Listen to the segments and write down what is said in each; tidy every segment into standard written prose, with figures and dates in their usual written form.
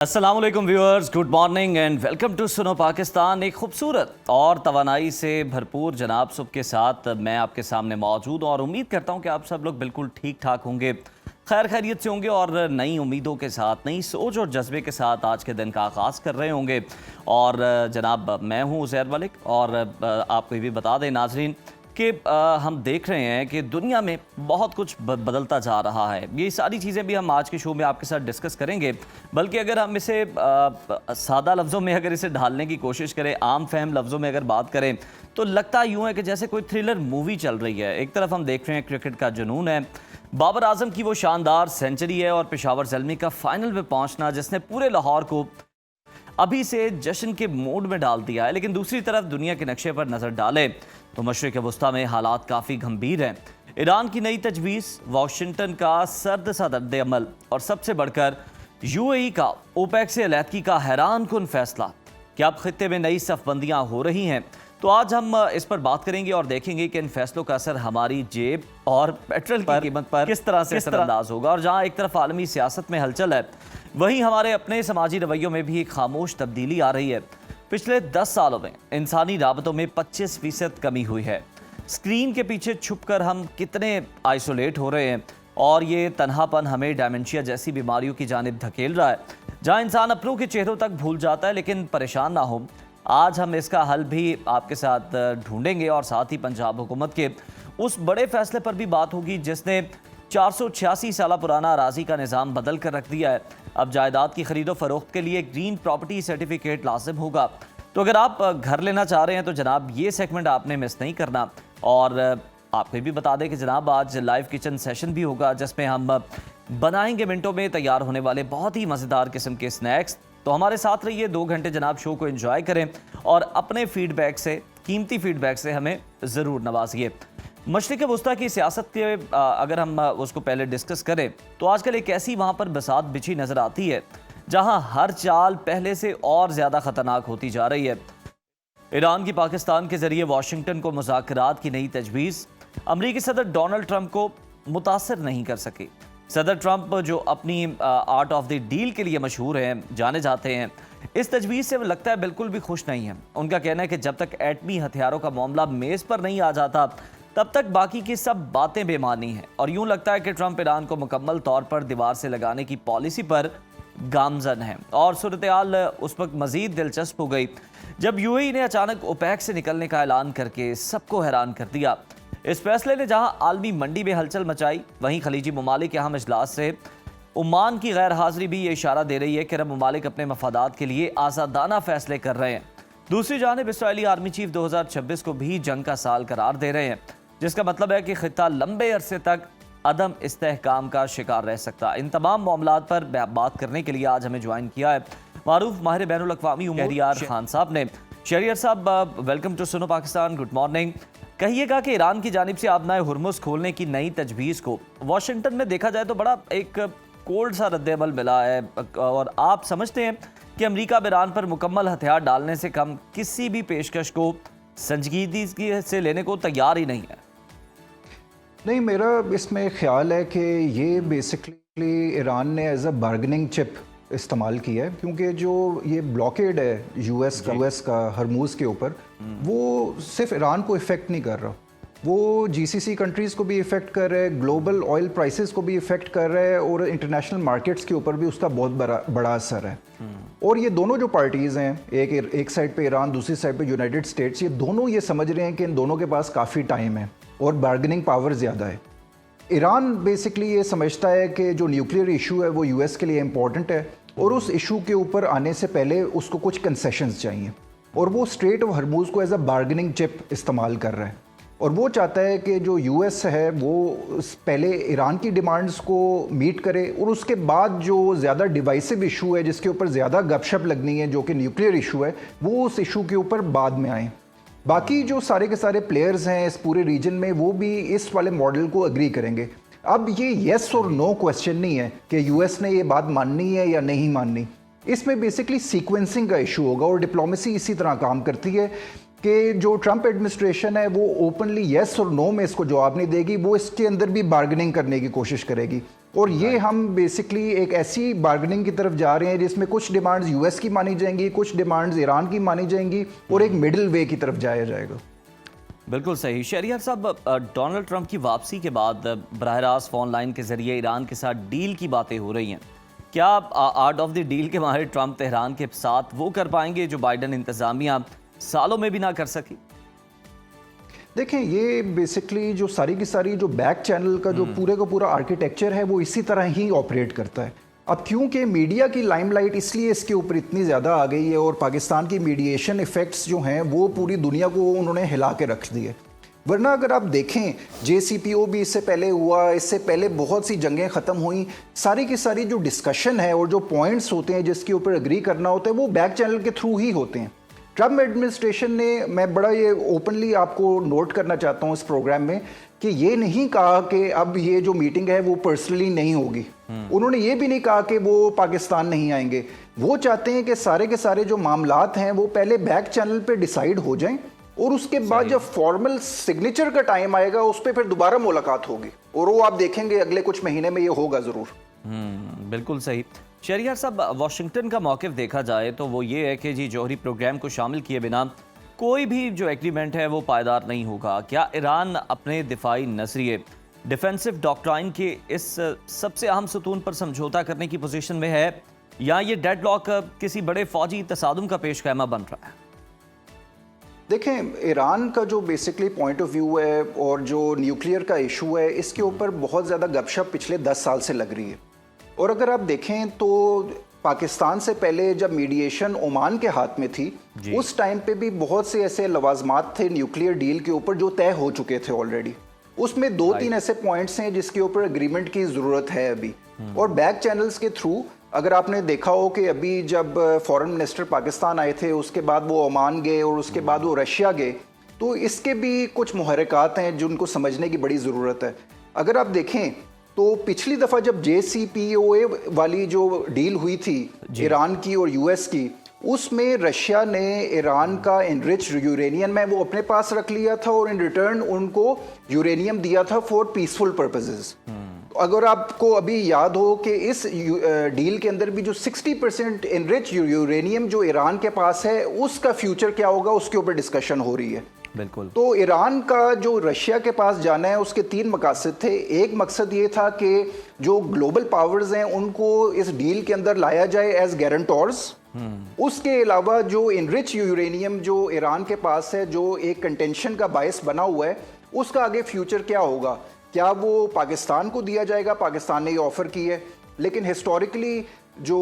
अस्सलाम वालेकुम viewers, good morning and welcome to Suno Pakistan. एक खूबसूरत और तवानाई से भरपूर जनाब सुबह के साथ मैं आपके सामने मौजूद और उम्मीद करता हूं कि आप सब लोग बिल्कुल ठीक ठाक होंगे, खैर खैरियत से होंगे और नई उम्मीदों के साथ, नई सोच और जज्बे के साथ आज के दिन का आगाज़ कर रहे होंगे। और जनाब मैं हूं उज़ैर मलिक और आपको ये भी बता दें नाजरीन कि हम देख रहे हैं कि दुनिया में बहुत कुछ बदलता जा रहा है। ये सारी चीज़ें भी हम आज के शो में आपके साथ डिस्कस करेंगे, बल्कि अगर हम इसे सादा लफ्ज़ों में अगर इसे ढालने की कोशिश करें, आम फहम लफ्ज़ों में अगर बात करें, तो लगता यूँ है कि जैसे कोई थ्रिलर मूवी चल रही है। एक तरफ हम देख रहे हैं क्रिकेट का जुनून है, बाबर आजम की वो शानदार सेंचुरी है और पेशावर ज़ल्मी का फाइनल में पहुँचना जिसने पूरे लाहौर को अभी से जश्न के मूड में डाल दिया है। लेकिन दूसरी तरफ दुनिया के नक्शे पर नज़र डालें तो मशरिक़ वस्ता में हालात काफ़ी गंभीर हैं। ईरान की नई तजवीज़, वाशिंगटन का सर्द सा रद्द अमल और सबसे बढ़कर यूएई का ओपेक से अलहदगी का हैरान कुन फैसला कि अब खित्ते में नई सफ़बंदियाँ हो रही हैं। तो आज हम इस पर बात करेंगे और देखेंगे कि इन फैसलों का असर हमारी जेब और पेट्रोल की कीमत पर किस तरह से असरअंदाज होगा। और जहाँ एक तरफ आलमी सियासत में हलचल है, वहीं हमारे अपने समाजी रवैयों में भी एक खामोश तब्दीली आ रही है। पिछले 10 सालों में इंसानी राबतों में 25% कमी हुई है। स्क्रीन के पीछे छुपकर हम कितने आइसोलेट हो रहे हैं और ये तन्हापन हमें डायमेंशिया जैसी बीमारियों की जानिब धकेल रहा है, जहाँ इंसान अपनों के चेहरों तक भूल जाता है। लेकिन परेशान ना हो, आज हम इसका हल भी आपके साथ ढूंढेंगे और साथ ही पंजाब हुकूमत के उस बड़े फैसले पर भी बात होगी जिसने 486 साल पुराना अराजी का निज़ाम बदल कर रख दिया है। अब जायदाद की खरीदो फरोख्त के लिए ग्रीन प्रॉपर्टी सर्टिफिकेट लाजिम होगा। तो अगर आप घर लेना चाह रहे हैं तो जनाब ये सेगमेंट आपने मिस नहीं करना। और आपको भी बता दें कि जनाब आज लाइव किचन सेशन भी होगा जिसमें हम बनाएंगे मिनटों में तैयार होने वाले बहुत ही मज़ेदार किस्म के स्नैक्स। तो हमारे साथ रहिए, 2 घंटे जनाब शो को एंजॉय करें और अपने फीडबैक से, कीमती फीडबैक से हमें ज़रूर नवाजिए। मशरिक़ वस्ता की सियासत के अगर हम उसको पहले डिस्कस करें तो आजकल एक ऐसी वहाँ पर बसात बिछी नज़र आती है जहाँ हर चाल पहले से और ज़्यादा ख़तरनाक होती जा रही है। ईरान की पाकिस्तान के ज़रिए वाशिंगटन को मुज़ाकरात की नई तजवीज़ अमरीकी सदर डोनाल्ड ट्रंप को मुतासर नहीं कर सकी। सदर ट्रंप जो अपनी आर्ट ऑफ द डील के लिए मशहूर हैं, जाने जाते हैं, इस तजवीज़ से लगता है बिल्कुल भी खुश नहीं है। उनका कहना है कि जब तक एटमी हथियारों का मामला मेज़ पर नहीं आ जाता तब तक बाकी की सब बातें बेमानी हैं। और यूं लगता है कि ट्रंप ईरान को मुकम्मल तौर पर दीवार से लगाने की पॉलिसी पर गामजन है। और सूरत-ए-हाल उस वक्त मज़ीद दिलचस्प हो गई जब यूएई ने अचानक ओपेक से निकलने का ऐलान करके सबको हैरान कर दिया। इस फैसले ने जहां आलमी मंडी में हलचल मचाई, वहीं खलीजी ममालिक के अहम इजलास से ओमान की गैर हाजिरी भी ये इशारा दे रही है कि अरब ममालिक अपने मफादात के लिए आज़ादाना फैसले कर रहे हैं। दूसरी जानिब इसराइली आर्मी चीफ 2026 को भी जंग का साल करार दे रहे हैं, जिसका मतलब है कि खित्ता लंबे अरसे तक अदम इस्तेहकाम का शिकार रह सकता। इन तमाम मामलात पर बात करने के लिए आज हमें ज्वाइन किया है मारूफ माहिर बैनुल अक़वामी शहरियार खान साहब ने। शहरियार साहब, welcome to Suno Pakistan, good morning. कहिएगा कि ईरान की जानिब से आबनाए हुर्मुज़ खोलने की नई तजवीज़ को वाशिंगटन में देखा जाए तो बड़ा एक कोल्ड सा रद्द-ए-अमल मिला है, और आप समझते हैं कि अमेरिका ईरान पर मुकम्मल हथियार डालने से कम किसी भी पेशकश को संजीदगी से लेने को तैयार ही नहीं है? नहीं, मेरा इसमें ख्याल है कि ये बेसिकली ईरान ने एज अ बार्गेनिंग चिप इस्तेमाल किया है, क्योंकि जो ये ब्लॉकेड है यूएस का हरमूज़ के ऊपर, वो सिर्फ ईरान को इफ़ेक्ट नहीं कर रहा, वो जीसीसी कंट्रीज़ को भी इफ़ेक्ट कर रहा है, ग्लोबल ऑयल प्राइसेस को भी इफ़ेक्ट कर रहा है और इंटरनेशनल मार्केट्स के ऊपर भी उसका बहुत बड़ा असर है। और ये दोनों जो पार्टीज़ हैं, एक साइड पे ईरान, दूसरी साइड पे यूनाइटेड स्टेट्स, ये दोनों ये समझ रहे हैं कि इन दोनों के पास काफ़ी टाइम है और बार्गेनिंग पावर ज़्यादा है। ईरान बेसिकली ये समझता है कि जो न्यूक्लियर इशू है वो यूएस के लिए इम्पॉर्टेंट है और उस इशू के ऊपर आने से पहले उसको कुछ कंसेशंस चाहिए, और वो स्ट्रेट ऑफ हरमूज़ को एज अ बार्गेनिंग चिप इस्तेमाल कर रहा है। और वो चाहता है कि जो यूएस है वो पहले ईरान की डिमांड्स को मीट करे और उसके बाद जो ज़्यादा डिवाइसिव इशू है, जिसके ऊपर ज़्यादा गपशप लगनी है, जो कि न्यूक्लियर इशू है, वो उस इशू के ऊपर बाद में आए। बाकी जो सारे के सारे प्लेयर्स हैं इस पूरे रीजन में, वो भी इस वाले मॉडल को एग्री करेंगे। अब ये येस और नो क्वेश्चन नहीं है कि यूएस ने ये बात माननी है या नहीं माननी, इसमें बेसिकली सीक्वेंसिंग का इशू होगा और डिप्लोमेसी इसी तरह काम करती है कि जो ट्रंप एडमिनिस्ट्रेशन है वो ओपनली येस और नो में इसको जवाब नहीं देगी, वो इसके अंदर भी बार्गेनिंग करने की कोशिश करेगी। और ये हम बेसिकली एक ऐसी बार्गेनिंग की तरफ जा रहे हैं जिसमें कुछ डिमांड्स यूएस की मानी जाएंगी, कुछ डिमांड्स ईरान की मानी जाएंगी और एक मिडिल वे की तरफ जाया जाएगा। बिल्कुल सही। शहरियार साहब, डोनाल्ड ट्रंप की वापसी के बाद बराह रास्त फोन लाइन के जरिए ईरान के साथ डील की बातें हो रही हैं। क्या आर्ट ऑफ द डील के माहिर ट्रंप तेहरान के साथ वो कर पाएंगे जो बाइडन इंतजामिया सालों में भी ना कर सकी? देखें, ये बेसिकली जो सारी की सारी जो बैक चैनल का जो पूरे का पूरा आर्किटेक्चर है वो इसी तरह ही ऑपरेट करता है। अब क्योंकि मीडिया की लाइमलाइट इसलिए इसके ऊपर इतनी ज़्यादा आ गई है और पाकिस्तान की मीडिएशन इफ़ेक्ट्स जो हैं वो पूरी दुनिया को उन्होंने हिला के रख दिए। वरना अगर आप देखें JCPO भी इससे पहले हुआ, इससे पहले बहुत सी जंगें ख़त्म हुई, सारी की सारी जो डिस्कशन है और जो पॉइंट्स होते हैं जिसके ऊपर एग्री करना होता है वो बैक चैनल के थ्रू ही होते हैं। ट्रम्प एडमिनिस्ट्रेशन ने, मैं बड़ा ये ओपनली आपको नोट करना चाहता हूँ इस प्रोग्राम में, कि ये नहीं कहा कि अब ये जो मीटिंग है वो पर्सनली नहीं होगी। उन्होंने ये भी नहीं कहा कि वो पाकिस्तान नहीं आएंगे। वो चाहते हैं कि सारे के सारे जो मामलात हैं वो पहले बैक चैनल पे डिसाइड हो जाएं और उसके बाद जब फॉर्मल सिग्नेचर का टाइम आएगा उस पर फिर दोबारा मुलाकात होगी और वो आप देखेंगे अगले कुछ महीने में ये होगा ज़रूर। बिल्कुल सही। शहरियार साहब, वाशिंगटन का मौक़िफ़ देखा जाए तो वो ये है कि जी जौहरी प्रोग्राम को शामिल किए बिना कोई भी जो एग्रीमेंट है वो पायदार नहीं होगा। क्या ईरान अपने दिफाई नज़रिए, डिफेंसिव डॉक्ट्राइन के इस सबसे अहम सतून पर समझौता करने की पोजीशन में है या ये डेडलॉक किसी बड़े फौजी तसादुम का पेश खैमा बन रहा है? देखें, ईरान का जो बेसिकली पॉइंट ऑफ व्यू है और जो न्यूक्लियर का इशू है इसके ऊपर बहुत ज़्यादा गपशप पिछले 10 साल से लग रही है। और अगर आप देखें तो पाकिस्तान से पहले जब मीडिएशन ओमान के हाथ में थी उस टाइम पे भी बहुत से ऐसे लवाजमात थे न्यूक्लियर डील के ऊपर जो तय हो चुके थे ऑलरेडी। उसमें 2-3 ऐसे पॉइंट्स हैं जिसके ऊपर एग्रीमेंट की ज़रूरत है अभी। और बैक चैनल्स के थ्रू अगर आपने देखा हो कि अभी जब फॉरेन मिनिस्टर पाकिस्तान आए थे उसके बाद वो ओमान गए और उसके बाद वो रशिया गए, तो इसके भी कुछ मुहर्रिकात हैं जिनको समझने की बड़ी ज़रूरत है। अगर आप देखें तो पिछली दफ़ा जब JCPOA वाली जो डील हुई थी ईरान की और US की, उसमें रशिया ने ईरान का एनरिच यूरेनियम में वो अपने पास रख लिया था और इन रिटर्न उनको यूरेनियम दिया था फॉर पीसफुल पर्पसेस। अगर आपको अभी याद हो कि इस डील के अंदर भी जो 60% एनरिच यूरेनियम जो ईरान के पास है उसका फ्यूचर क्या होगा उसके ऊपर डिस्कशन हो रही है। बिल्कुल। तो ईरान का जो रशिया के पास जाना है उसके 3 मकसद थे। एक मकसद ये था कि जो ग्लोबल पावर्स हैं उनको इस डील के अंदर लाया जाए एज गारंटोर्स। उसके अलावा जो इनरिच यूरेनियम जो ईरान के पास है, जो एक कंटेंशन का बायस बना हुआ है, उसका आगे फ्यूचर क्या होगा, क्या वो पाकिस्तान को दिया जाएगा? पाकिस्तान ने ये ऑफर की है, लेकिन हिस्टोरिकली जो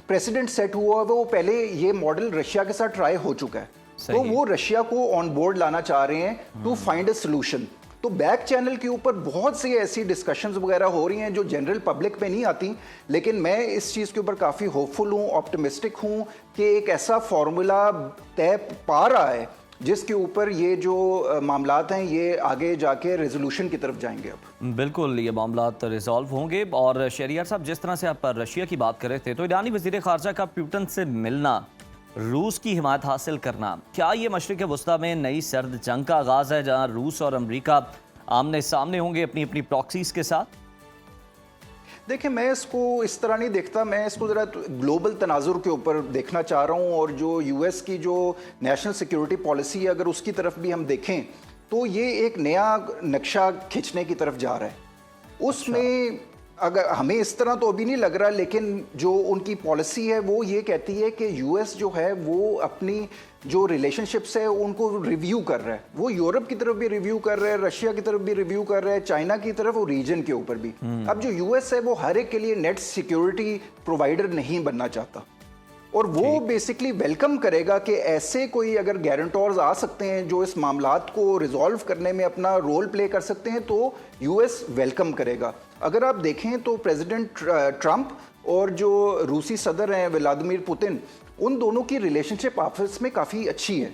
प्रेसिडेंट सेट हुआ है वो पहले ये मॉडल रशिया के साथ ट्राई हो चुका है। तो वो रशिया को ऑन बोर्ड लाना चाह रहे हैं टू फाइंड अ सोल्यूशन। तो बैक चैनल के ऊपर बहुत सी ऐसी डिस्कशंस वगैरह हो रही हैं जो जनरल पब्लिक पे नहीं आती, लेकिन मैं इस चीज़ के ऊपर काफ़ी होपफुल हूँ, ऑप्टिमिस्टिक हूँ कि एक ऐसा फार्मूला तय पा रहा है जिसके ऊपर ये जो मामलात हैं ये आगे जाके रेजोल्यूशन की तरफ जाएंगे। अब बिल्कुल ये मामलात रिजॉल्व होंगे। और शहरियार साहब, जिस तरह से आप रशिया की बात कर रहे थे, तो ईरानी वज़ीर ख़ारजा का पुतिन से मिलना, रूस की हिमायत हासिल करना, क्या ये मशरिक़ वस्ता में नई सर्द जंग का आगाज़ है जहां रूस और अमेरिका आमने सामने होंगे अपनी अपनी प्रॉक्सीज के साथ? देखिए, मैं इसको इस तरह नहीं देखता, मैं इसको ज़रा ग्लोबल तनाजुर के ऊपर देखना चाह रहा हूँ। और जो US की जो नेशनल सिक्योरिटी पॉलिसी है अगर उसकी तरफ भी हम देखें तो ये एक नया नक्शा खींचने की तरफ जा रहा है। उसमें अगर हमें इस तरह तो अभी नहीं लग रहा, लेकिन जो उनकी पॉलिसी है वो ये कहती है कि US जो है वो अपनी जो रिलेशनशिप्स है उनको रिव्यू कर रहा है। वो यूरोप की तरफ भी रिव्यू कर रहा है, रशिया की तरफ भी रिव्यू कर रहा है, चाइना की तरफ और रीजन के ऊपर भी। अब जो US है वो हर एक के लिए नेट सिक्योरिटी प्रोवाइडर नहीं बनना चाहता और वो बेसिकली वेलकम करेगा कि ऐसे कोई अगर गारंटोर्स आ सकते हैं जो इस मामलात को रिजॉल्व करने में अपना रोल प्ले कर सकते हैं तो US वेलकम करेगा। अगर आप देखें तो प्रेसिडेंट ट्रंप और जो रूसी सदर हैं व्लादिमीर पुतिन, उन दोनों की रिलेशनशिप आपस में काफ़ी अच्छी है।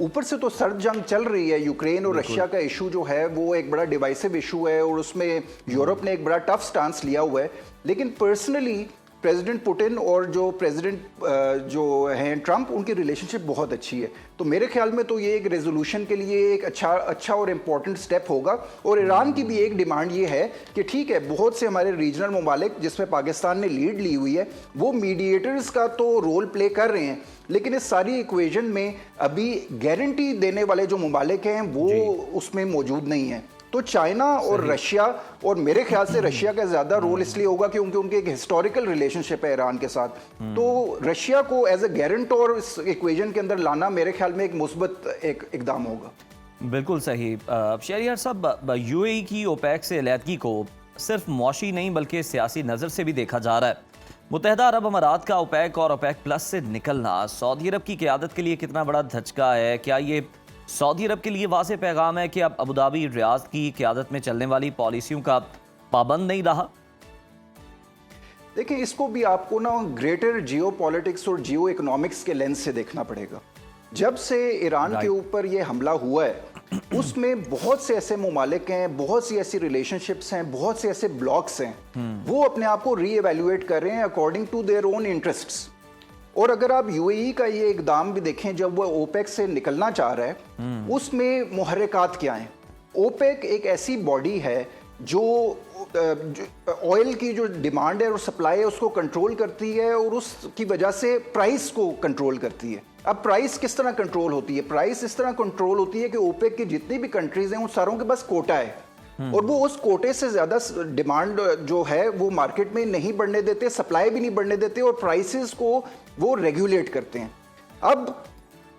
ऊपर से तो सर्द जंग चल रही है, यूक्रेन और रशिया का इशू जो है वो एक बड़ा डिवाइसिव इशू है और उसमें यूरोप ने एक बड़ा टफ स्टांस लिया हुआ है। लेकिन पर्सनली प्रेसिडेंट पुतिन और जो प्रेसिडेंट जो हैं ट्रंप, उनकी रिलेशनशिप बहुत अच्छी है। तो मेरे ख्याल में तो ये एक रेजोल्यूशन के लिए एक अच्छा और इम्पॉर्टेंट स्टेप होगा। और ईरान की भी एक डिमांड ये है कि ठीक है, बहुत से हमारे रीजनल ममालिक जिसमें पाकिस्तान ने लीड ली हुई है, वो मीडिएटर्स का तो रोल प्ले कर रहे हैं, लेकिन इस सारी इक्वेशन में अभी गारंटी देने वाले जो ममालिक हैं वो उसमें मौजूद नहीं है। तो चाइना और रशिया, और मेरे ख्याल से रशिया का ज़्यादा रोल इसलिए होगा क्योंकि उनके एक हिस्टोरिकल रिलेशनशिप है ईरान के साथ। तो रशिया को एज ए गारंटर इस इक्वेशन के अंदर लाना मेरे ख्याल में एक मुस्बत एक इकदाम होगा। बिल्कुल सही। शहरियार साहब, यूएई की ओपेक से अलहदगी को सिर्फ मौशी नहीं बल्कि सियासी नज़र से भी देखा जा रहा है। मुत्तहदा अरब अमारात का ओपेक और ओपेक प्लस से निकलना सऊदी अरब की क़यादत के लिए कितना बड़ा धचका है? क्या ये सऊदी अरब के लिए वाज़ेह पैगाम है कि अब अबू धाबी रियाद की क़यादत में चलने वाली पॉलिसियों का पाबंद नहीं रहा? देखिए, इसको भी आपको ना ग्रेटर जियो पॉलिटिक्स और जियो इकोनॉमिक्स के लेंस से देखना पड़ेगा। जब से ईरान के ऊपर ये हमला हुआ है, उसमें बहुत से ऐसे ममालिक हैं, बहुत सी ऐसी रिलेशनशिप्स हैं, बहुत से ऐसे ब्लॉक्स हैं, वो अपने आप को रीएवैल्यूएट कर रहे हैं according to their own interests. और अगर आप यूएई का ये इकदाम भी देखें, जब वो ओपेक से निकलना चाह रहा है, उसमें मुहर्रिकात क्या हैं? ओपेक एक ऐसी बॉडी है जो ऑयल की जो डिमांड है और सप्लाई है उसको कंट्रोल करती है, और उसकी वजह से प्राइस को कंट्रोल करती है। अब प्राइस किस तरह कंट्रोल होती है? प्राइस इस तरह कंट्रोल होती है कि ओपेक की जितनी भी कंट्रीज हैं उन सारों के पास कोटा है, और वो उस कोटे से ज़्यादा डिमांड जो है वो मार्केट में नहीं बढ़ने देते, सप्लाई भी नहीं बढ़ने देते, और प्राइसेस को वो रेगुलेट करते हैं। अब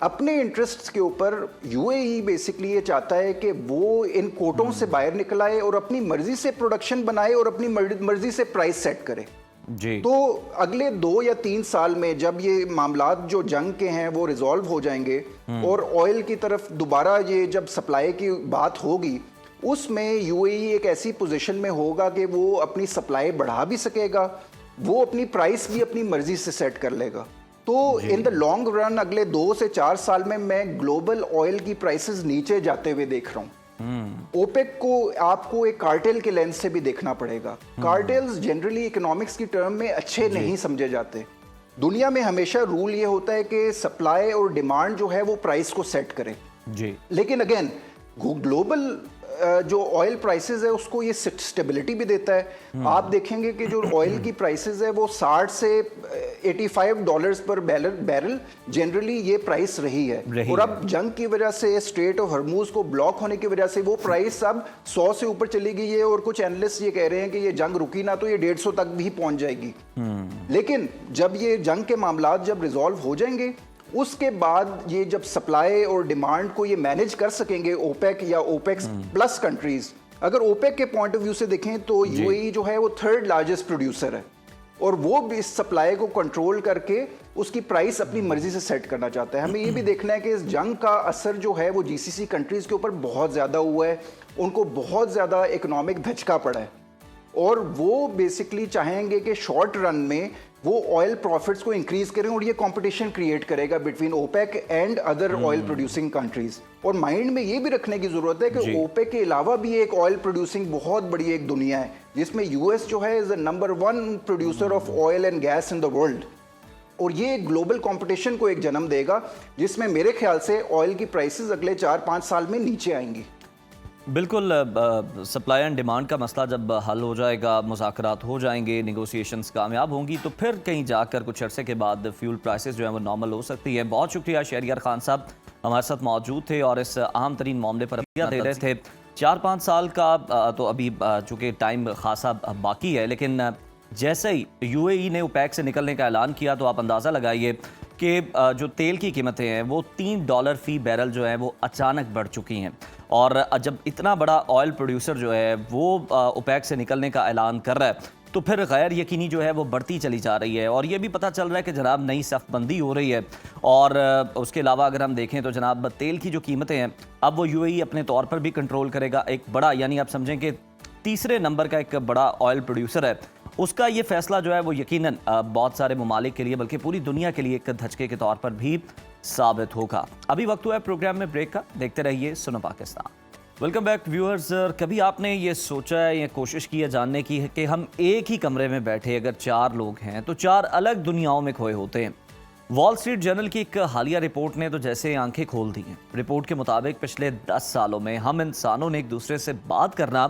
अपने इंटरेस्ट्स के ऊपर यूएई बेसिकली ये चाहता है कि वो इन कोटों से बाहर निकल आए और अपनी मर्जी से प्रोडक्शन बनाए और अपनी मर्जी से प्राइस सेट करे जी। तो अगले 2 या 3 साल में जब ये मामलात जो जंग के हैं वो रिजॉल्व हो जाएंगे और ऑयल की तरफ दोबारा ये जब सप्लाई की बात होगी, उसमें यूएई एक ऐसी पोजीशन में होगा कि वो अपनी सप्लाई बढ़ा भी सकेगा, वो अपनी प्राइस भी अपनी मर्जी से सेट कर लेगा। तो इन द लॉन्ग रन अगले 2 से 4 साल में मैं ग्लोबल ऑयल की प्राइसेस नीचे जाते हुए देख रहा हूँ। ओपेक को आपको एक कार्टेल के लेंस से भी देखना पड़ेगा। कार्टेल्स जनरली इकोनॉमिक्स की टर्म में अच्छे नहीं समझे जाते। दुनिया में हमेशा रूल ये होता है कि सप्लाई और डिमांड जो है वो प्राइस को सेट करे जी। लेकिन अगेन ग्लोबल जो ऑयल प्राइसेस है उसको ये स्टेबिलिटी भी देता है। आप देखेंगे कि जो ऑयल की प्राइसेस है वो 60 से $85 पर बैरल जनरली ये प्राइस रही है और अब जंग की वजह से स्ट्रेट ऑफ हर्मूज को ब्लॉक होने की वजह से वो प्राइस अब 100 से ऊपर चली गई है और कुछ एनालिस्ट ये कह रहे हैं कि ये जंग रुकी ना तो ये 150 तक भी पहुंच जाएगी। लेकिन जब ये जंग के मामलात जब रिजॉल्व हो जाएंगे उसके बाद ये जब सप्लाई और डिमांड को ये मैनेज कर सकेंगे ओपेक या ओपेक्स प्लस कंट्रीज। अगर ओपेक के पॉइंट ऑफ व्यू से देखें तो यूएई जो है वो 3rd लार्जेस्ट प्रोड्यूसर है और वो भी इस सप्लाई को कंट्रोल करके उसकी प्राइस अपनी मर्जी से सेट करना चाहता है। हमें ये भी देखना है कि इस जंग का असर जो है वो जीसीसी कंट्रीज के ऊपर बहुत ज़्यादा हुआ है, उनको बहुत ज़्यादा इकोनॉमिक धचका पड़ा है और वो बेसिकली चाहेंगे कि शॉर्ट रन में वो ऑयल प्रॉफिट्स को इंक्रीज करें और ये कंपटीशन क्रिएट करेगा between opaque and other oil producing countries. और माइंड में ये भी रखने की जरूरत है कि ओपेक के अलावा भी एक ऑयल प्रोड्यूसिंग बहुत बड़ी एक दुनिया है जिसमें यूएस जो है is the number 1 producer of oil and gas in the world और ये ग्लोबल कंपटीशन को एक जन्म देगा जिसमें मेरे ख्याल से ऑयल की प्राइसेस अगले 4-5 साल में नीचे आएंगी। बिल्कुल। सप्लाई एंड डिमांड का मसला जब हल हो जाएगा, मुज़ाकरात हो जाएंगे, नेगोशिएशंस कामयाब होंगी तो फिर कहीं जाकर कुछ अरसे के बाद फ्यूल प्राइसेस जो है वो नॉर्मल हो सकती है। बहुत शुक्रिया शहरियार खान साहब हमारे साथ मौजूद थे और इस अहम तरीन मामले पर दे रहे थे। 4-5 साल का तो अभी चूँकि टाइम खासा बाकी है, लेकिन जैसे ही यूएई ने ओपेक से निकलने का ऐलान किया तो आप अंदाज़ा लगाइए कि जो तेल की कीमतें हैं वो $3 फी बैरल जो है वो अचानक बढ़ चुकी हैं। और जब इतना बड़ा ऑयल प्रोड्यूसर जो है वो ओपेक से निकलने का ऐलान कर रहा है तो फिर गैर यकीनी जो है वो बढ़ती चली जा रही है। और ये भी पता चल रहा है कि जनाब नई सफ़बंदी हो रही है और उसके अलावा अगर हम देखें तो जनाब तेल की जो कीमतें हैं अब वो यूएई अपने तौर पर भी कंट्रोल करेगा। एक बड़ा यानी आप समझें कि 3रे नंबर का एक बड़ा ऑयल प्रोड्यूसर है, उसका ये फैसला जो है वो यकीनन बहुत सारे ममालिक के लिए बल्कि पूरी दुनिया के लिए एक धचके के तौर पर भी साबित होगा। अभी वक्त हुआ है प्रोग्राम में ब्रेक का। देखते रहिए सुनो पाकिस्तान। Welcome back viewers. कभी आपने ये सोचा है या कोशिश की है जानने की है कि हम एक ही कमरे में बैठे अगर 4 लोग हैं तो 4 अलग दुनियाओं में खोए होते हैं। वॉल स्ट्रीट जर्नल की एक हालिया रिपोर्ट ने तो जैसे आंखें खोल दी हैं। रिपोर्ट के मुताबिक पिछले 10 सालों में हम इंसानों ने एक दूसरे से बात करना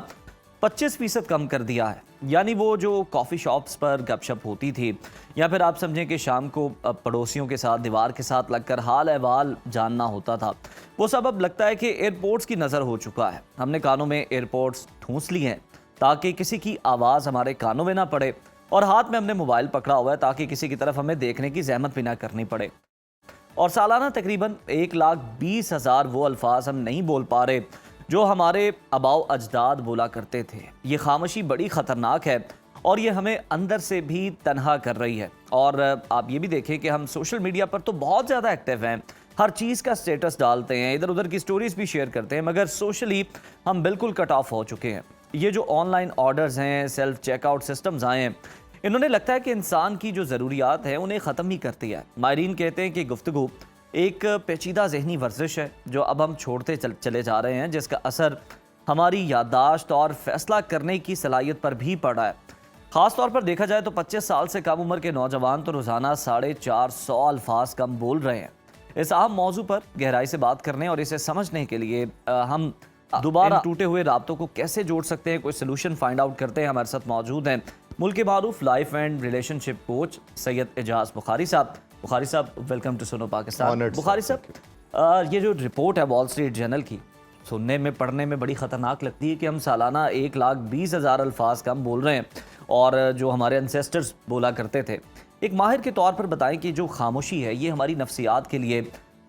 25% कम कर दिया है। यानी वो जो कॉफ़ी शॉप्स पर गपशप होती थी या फिर आप समझें कि शाम को पड़ोसियों के साथ दीवार के साथ लगकर हाल अहवाल जानना होता था, वो सब अब लगता है कि एयरपोर्ट्स की नज़र हो चुका है। हमने कानों में एयरपोर्ट्स ठूंस लिए हैं ताकि किसी की आवाज़ हमारे कानों में ना पड़े, और हाथ में हमने मोबाइल पकड़ा हुआ है ताकि किसी की तरफ हमें देखने की जहमत भी ना करनी पड़े। और सालाना तकरीबन 1,20,000 वो अल्फाज हम नहीं बोल पा रहे जो हमारे आबाओ अजदाद बोला करते थे। ये खामोशी बड़ी ख़तरनाक है और ये हमें अंदर से भी तन्हा कर रही है। और आप ये भी देखें कि हम सोशल मीडिया पर तो बहुत ज़्यादा एक्टिव हैं, हर चीज़ का स्टेटस डालते हैं, इधर उधर की स्टोरीज भी शेयर करते हैं, मगर सोशली हम बिल्कुल कट ऑफ हो चुके हैं। ये जो ऑनलाइन ऑर्डर्स हैं, सेल्फ चेकआउट सिस्टम्स आए हैं, इन्होंने लगता है कि इंसान की जो ज़रूरियात हैं उन्हें ख़त्म ही कर दिया है। माहिरीन कहते हैं कि गुफ्तगू एक पेचीदा जहनी वर्जिश है जो अब हम छोड़ते चले जा रहे हैं, जिसका असर हमारी याददाश्त और फैसला करने की सलाहियत पर भी पड़ा है। ख़ास तौर पर देखा जाए तो 25 साल से कम उम्र के नौजवान तो रोज़ाना 450 अल्फाज कम बोल रहे हैं। इस अहम मौजू पर गहराई से बात करने और इसे समझने के लिए हम दोबारा टूटे हुए राब्तों को कैसे जोड़ सकते हैं, कोई सोल्यूशन फाइंड आउट करते हैं। हमारे साथ मौजूद हैं मुल्क के मारूफ life and relationship coach Syed Ejaz Bukhari साहब। बुखारी साहब, वेलकम टू सुनो पाकिस्तान। बुखारी साहब, ये जो रिपोर्ट है वॉल स्ट्रीट जर्नल की, सुनने में पढ़ने में बड़ी ख़तरनाक लगती है कि हम सालाना 1,20,000 अल्फाज कम बोल रहे हैं और जो हमारे एंसेस्टर्स बोला करते थे। एक माहिर के तौर पर बताएं कि जो खामोशी है ये हमारी नफ्सियात के लिए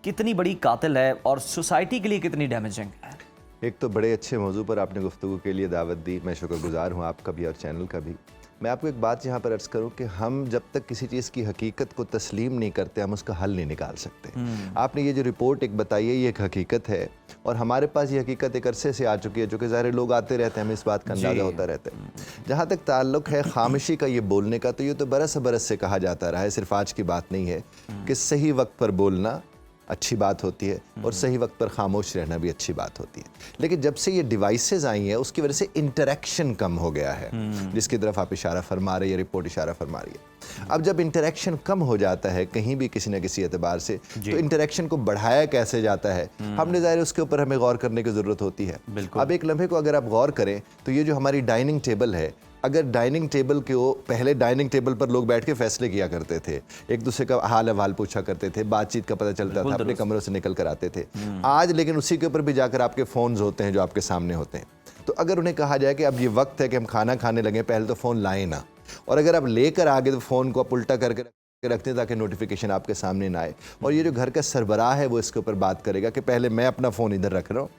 कितनी बड़ी कातिल है और सोसाइटी के लिए कितनी डैमेजिंग है। एक तो बड़े अच्छे मौजू पर आपने गुफ्तगू के लिए दावत दी, मैं शुक्रगुजार हूँ आपका भी और चैनल का भी। मैं आपको एक बात यहाँ पर अर्ज़ करूँ कि हम जब तक किसी चीज़ की हकीकत को तस्लीम नहीं करते हम उसका हल नहीं निकाल सकते। आपने ये जो रिपोर्ट एक बताई है ये एक हकीकत है और हमारे पास ये हकीकत एक अरसे से आ चुकी है, जो कि ज़ाहिर लोग आते रहते हैं, हमें इस बात का अंदाज़ा होता रहता है। जहाँ तक ताल्लुक़ है खामोशी का, ये बोलने का, तो ये तो बरस बरस से कहा जाता रहा है, सिर्फ आज की बात नहीं है कि सही वक्त पर बोलना अच्छी बात होती है और सही वक्त पर खामोश रहना भी अच्छी बात होती है। लेकिन जब से ये डिवाइसेस आई हैं उसकी वजह से इंटरेक्शन कम हो गया है, जिसकी तरफ आप इशारा फरमा रहे हैं, ये रिपोर्ट इशारा फरमा रही है। अब जब इंटरेक्शन कम हो जाता है कहीं भी किसी न किसी एतबार से, तो इंटरेक्शन को बढ़ाया कैसे जाता है, हमने ज़ाहिर उसके ऊपर हमें गौर करने की ज़रूरत होती है। अब एक लम्हे को अगर आप गौर करें तो ये जो हमारी डाइनिंग टेबल है, अगर डाइनिंग टेबल के वो पहले डाइनिंग टेबल पर लोग बैठ के फैसले किया करते थे, एक दूसरे का हाल अहवाल पूछा करते थे, बातचीत का पता चलता था, अपने कमरों से निकल कर आते थे। आज लेकिन उसी के ऊपर भी जाकर आपके फ़ोन्स होते हैं जो आपके सामने होते हैं। तो अगर उन्हें कहा जाए कि अब ये वक्त है कि हम खाना खाने लगे, पहले तो फ़ोन लाएं ना, और अगर आप लेकर आगे तो फ़ोन को आप उल्टा करके रखते हैं ताकि नोटिफिकेशन आपके सामने ना आए। और ये जो घर का सरबराह है वो इसके ऊपर बात करेगा कि पहले मैं अपना फ़ोन इधर रख रहा हूँ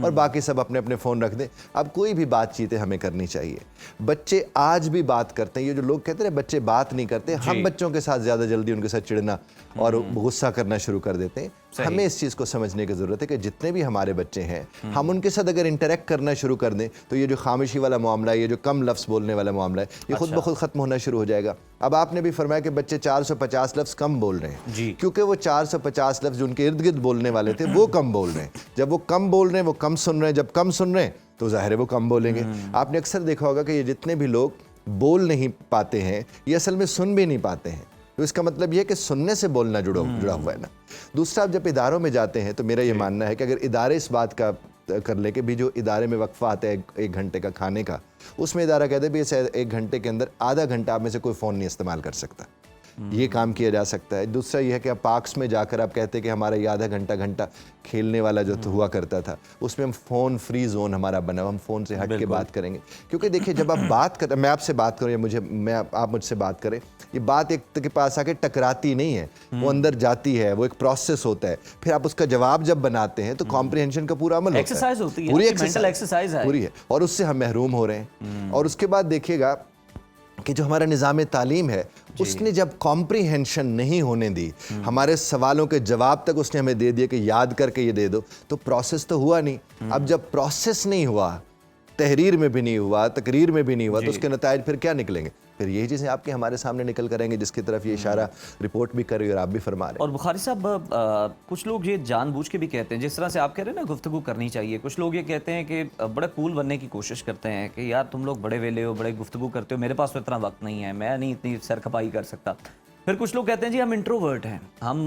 और बाकी सब अपने अपने फ़ोन रख दें। अब कोई भी बातचीतें हमें करनी चाहिए। बच्चे आज भी बात करते हैं, ये जो लोग कहते हैं बच्चे बात नहीं करते, हम बच्चों के साथ ज़्यादा जल्दी उनके साथ चिढ़ना और गुस्सा करना शुरू कर देते हैं। हमें इस चीज़ को समझने की ज़रूरत है कि जितने भी हमारे बच्चे हैं हम उनके साथ अगर इंटरेक्ट करना शुरू कर दें तो ये जो खामोशी वाला मामला है, ये जो कम लफ्ज़ बोलने वाला मामला है, ये खुद ब खुद ख़त्म होना शुरू हो जाएगा। अब आपने भी फरमाया कि बच्चे 450 लफ्ज़ कम बोल रहे हैं, क्योंकि वो 450 लफ्ज़ जो उनके इर्द गिर्द बोलने वाले थे वो कम बोल रहे हैं। जब वो कम बोल रहे हैं वो कम सुन रहे हैं, जब कम सुन रहे हैं तो ज़ाहिर है वो कम बोलेंगे। आपने अक्सर देखा होगा कि ये जितने भी लोग बोल नहीं पाते हैं ये असल में सुन भी नहीं पाते हैं, तो इसका मतलब ये है कि सुनने से बोलना जुड़ा हुआ है ना। दूसरा, आप जब इदारों में जाते हैं तो मेरा ये मानना है कि अगर इदारे इस बात का कर ले कि भी जो इदारे में वक्फा आता है 1 घंटे का खाने का, उसमें इदारा कहते हैं भी इस 1 घंटे के अंदर आधा घंटा आप में से कोई फ़ोन नहीं इस्तेमाल कर सकता, ये काम किया जा सकता है। दूसरा ये है कि आप पार्क्स में जाकर आप कहते हैं कि हमारा ये आधा घंटा खेलने वाला जो हुआ करता था उसमें हम फ़ोन फ्री जोन हमारा बना, हम फ़ोन से हट के बात करेंगे। क्योंकि देखिए जब आप बात कर, मैं आपसे बात करूँ या आप मुझसे बात करें, ये बात एक के पास आके टकराती नहीं है, वो अंदर जाती है, वो एक प्रोसेस होता है, फिर आप उसका जवाब जब बनाते हैं तो कॉम्प्रिहेंशन का पूरा अमल होता है, पूरी एक्सरसाइज पूरी है, और उससे हम महरूम हो रहे हैं। और उसके बाद देखिएगा कि जो हमारा निज़ाम तालीम है उसने जब कॉम्प्रिहेंशन नहीं होने दी, हमारे सवालों के जवाब तक उसने हमें दे दिया कि याद करके ये दे दो, तो प्रोसेस तो हुआ नहीं। अब जब प्रोसेस नहीं हुआ, तहरीर में भी नहीं हुआ, तकरीर में भी नहीं हुआ, तो उसके नतायज फिर क्या निकलेंगे? फिर यही चीज़ें आपके हमारे सामने निकल कर आएंगे, जिसकी तरफ ये इशारा रिपोर्ट भी कर रही है और आप भी फरमा रहे हैं। और बुखारी साहब कुछ लोग ये जानबूझ के भी कहते हैं, जिस तरह से आप कह रहे हैं ना गुफ्तगू करनी चाहिए, कुछ लोग ये कहते हैं कि बड़े कूल बनने की कोशिश करते हैं कि यार तुम लोग बड़े वेले हो, बड़े गुफ्तगू करते हो, मेरे पास तो इतना वक्त नहीं है, मैं नहीं इतनी सरखपाई कर सकता। फिर कुछ लोग कहते हैं जी हम इंट्रोवर्ट हैं, हम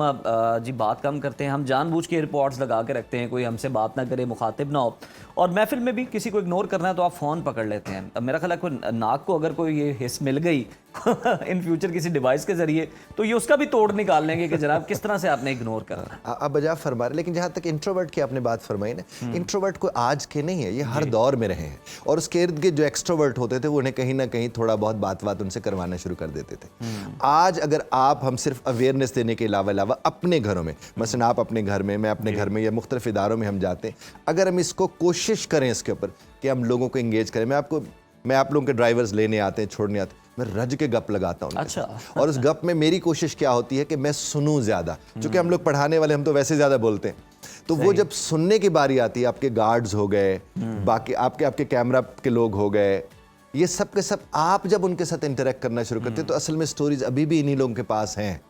जी बात कम करते हैं, हम जानबूझ के रिपोर्ट्स लगा के रखते हैं, कोई हमसे बात ना करे, मुखातिब ना हो, और महफिल में भी किसी को इग्नोर करना है तो आप फ़ोन पकड़ लेते हैं। अब मेरा ख्याल है कोई नाक को अगर कोई ये हिस्स मिल गई इन फ्यूचर किसी डिवाइस के ज़रिए तो ये उसका भी तोड़ निकाल लेंगे कि जनाब किस तरह से आपने इग्नोर करना। आप बजा फरमा रहे, लेकिन जहाँ तक इंट्रोवर्ट की आपने बात फरमाई ना, इंट्रोवर्ट को आज के नहीं है, ये हर दौर में रहे हैं, और उसके इर्द गिर्द जो एक्सट्रोवर्ट होते थे वो उन्हें कहीं ना कहीं थोड़ा बहुत बात उनसे करवाना शुरू कर देते थे। आज अगर आप हम सिर्फ अवेयरनेस देने के अलावा अपने घरों में, मसलन आप अपने घर में, मैं अपने घर में, या मुख्तलिफ इदारों में हम जाते हैं, अगर हम इसको कोशिश करें इसके ऊपर कि हम लोगों को इंगेज करें, मैं आप लोगों के ड्राइवर्स लेने आते हैं, छोड़ने आते हैं, मैं रज के गप लगाता हूँ। अच्छा। और उस गप में मेरी कोशिश क्या होती है कि मैं सुनूं ज़्यादा, क्योंकि हम लोग पढ़ाने वाले, हम तो वैसे ज़्यादा बोलते हैं, तो वो जब सुनने की बारी आती है, आपके गार्ड्स हो गए, बाकी आपके कैमरा के लोग हो गए, ये सब के सब आप जब उनके साथ इंटरेक्ट करना शुरू करते हैं तो असल में स्टोरीज अभी भी इन्हीं लोगों के पास हैं,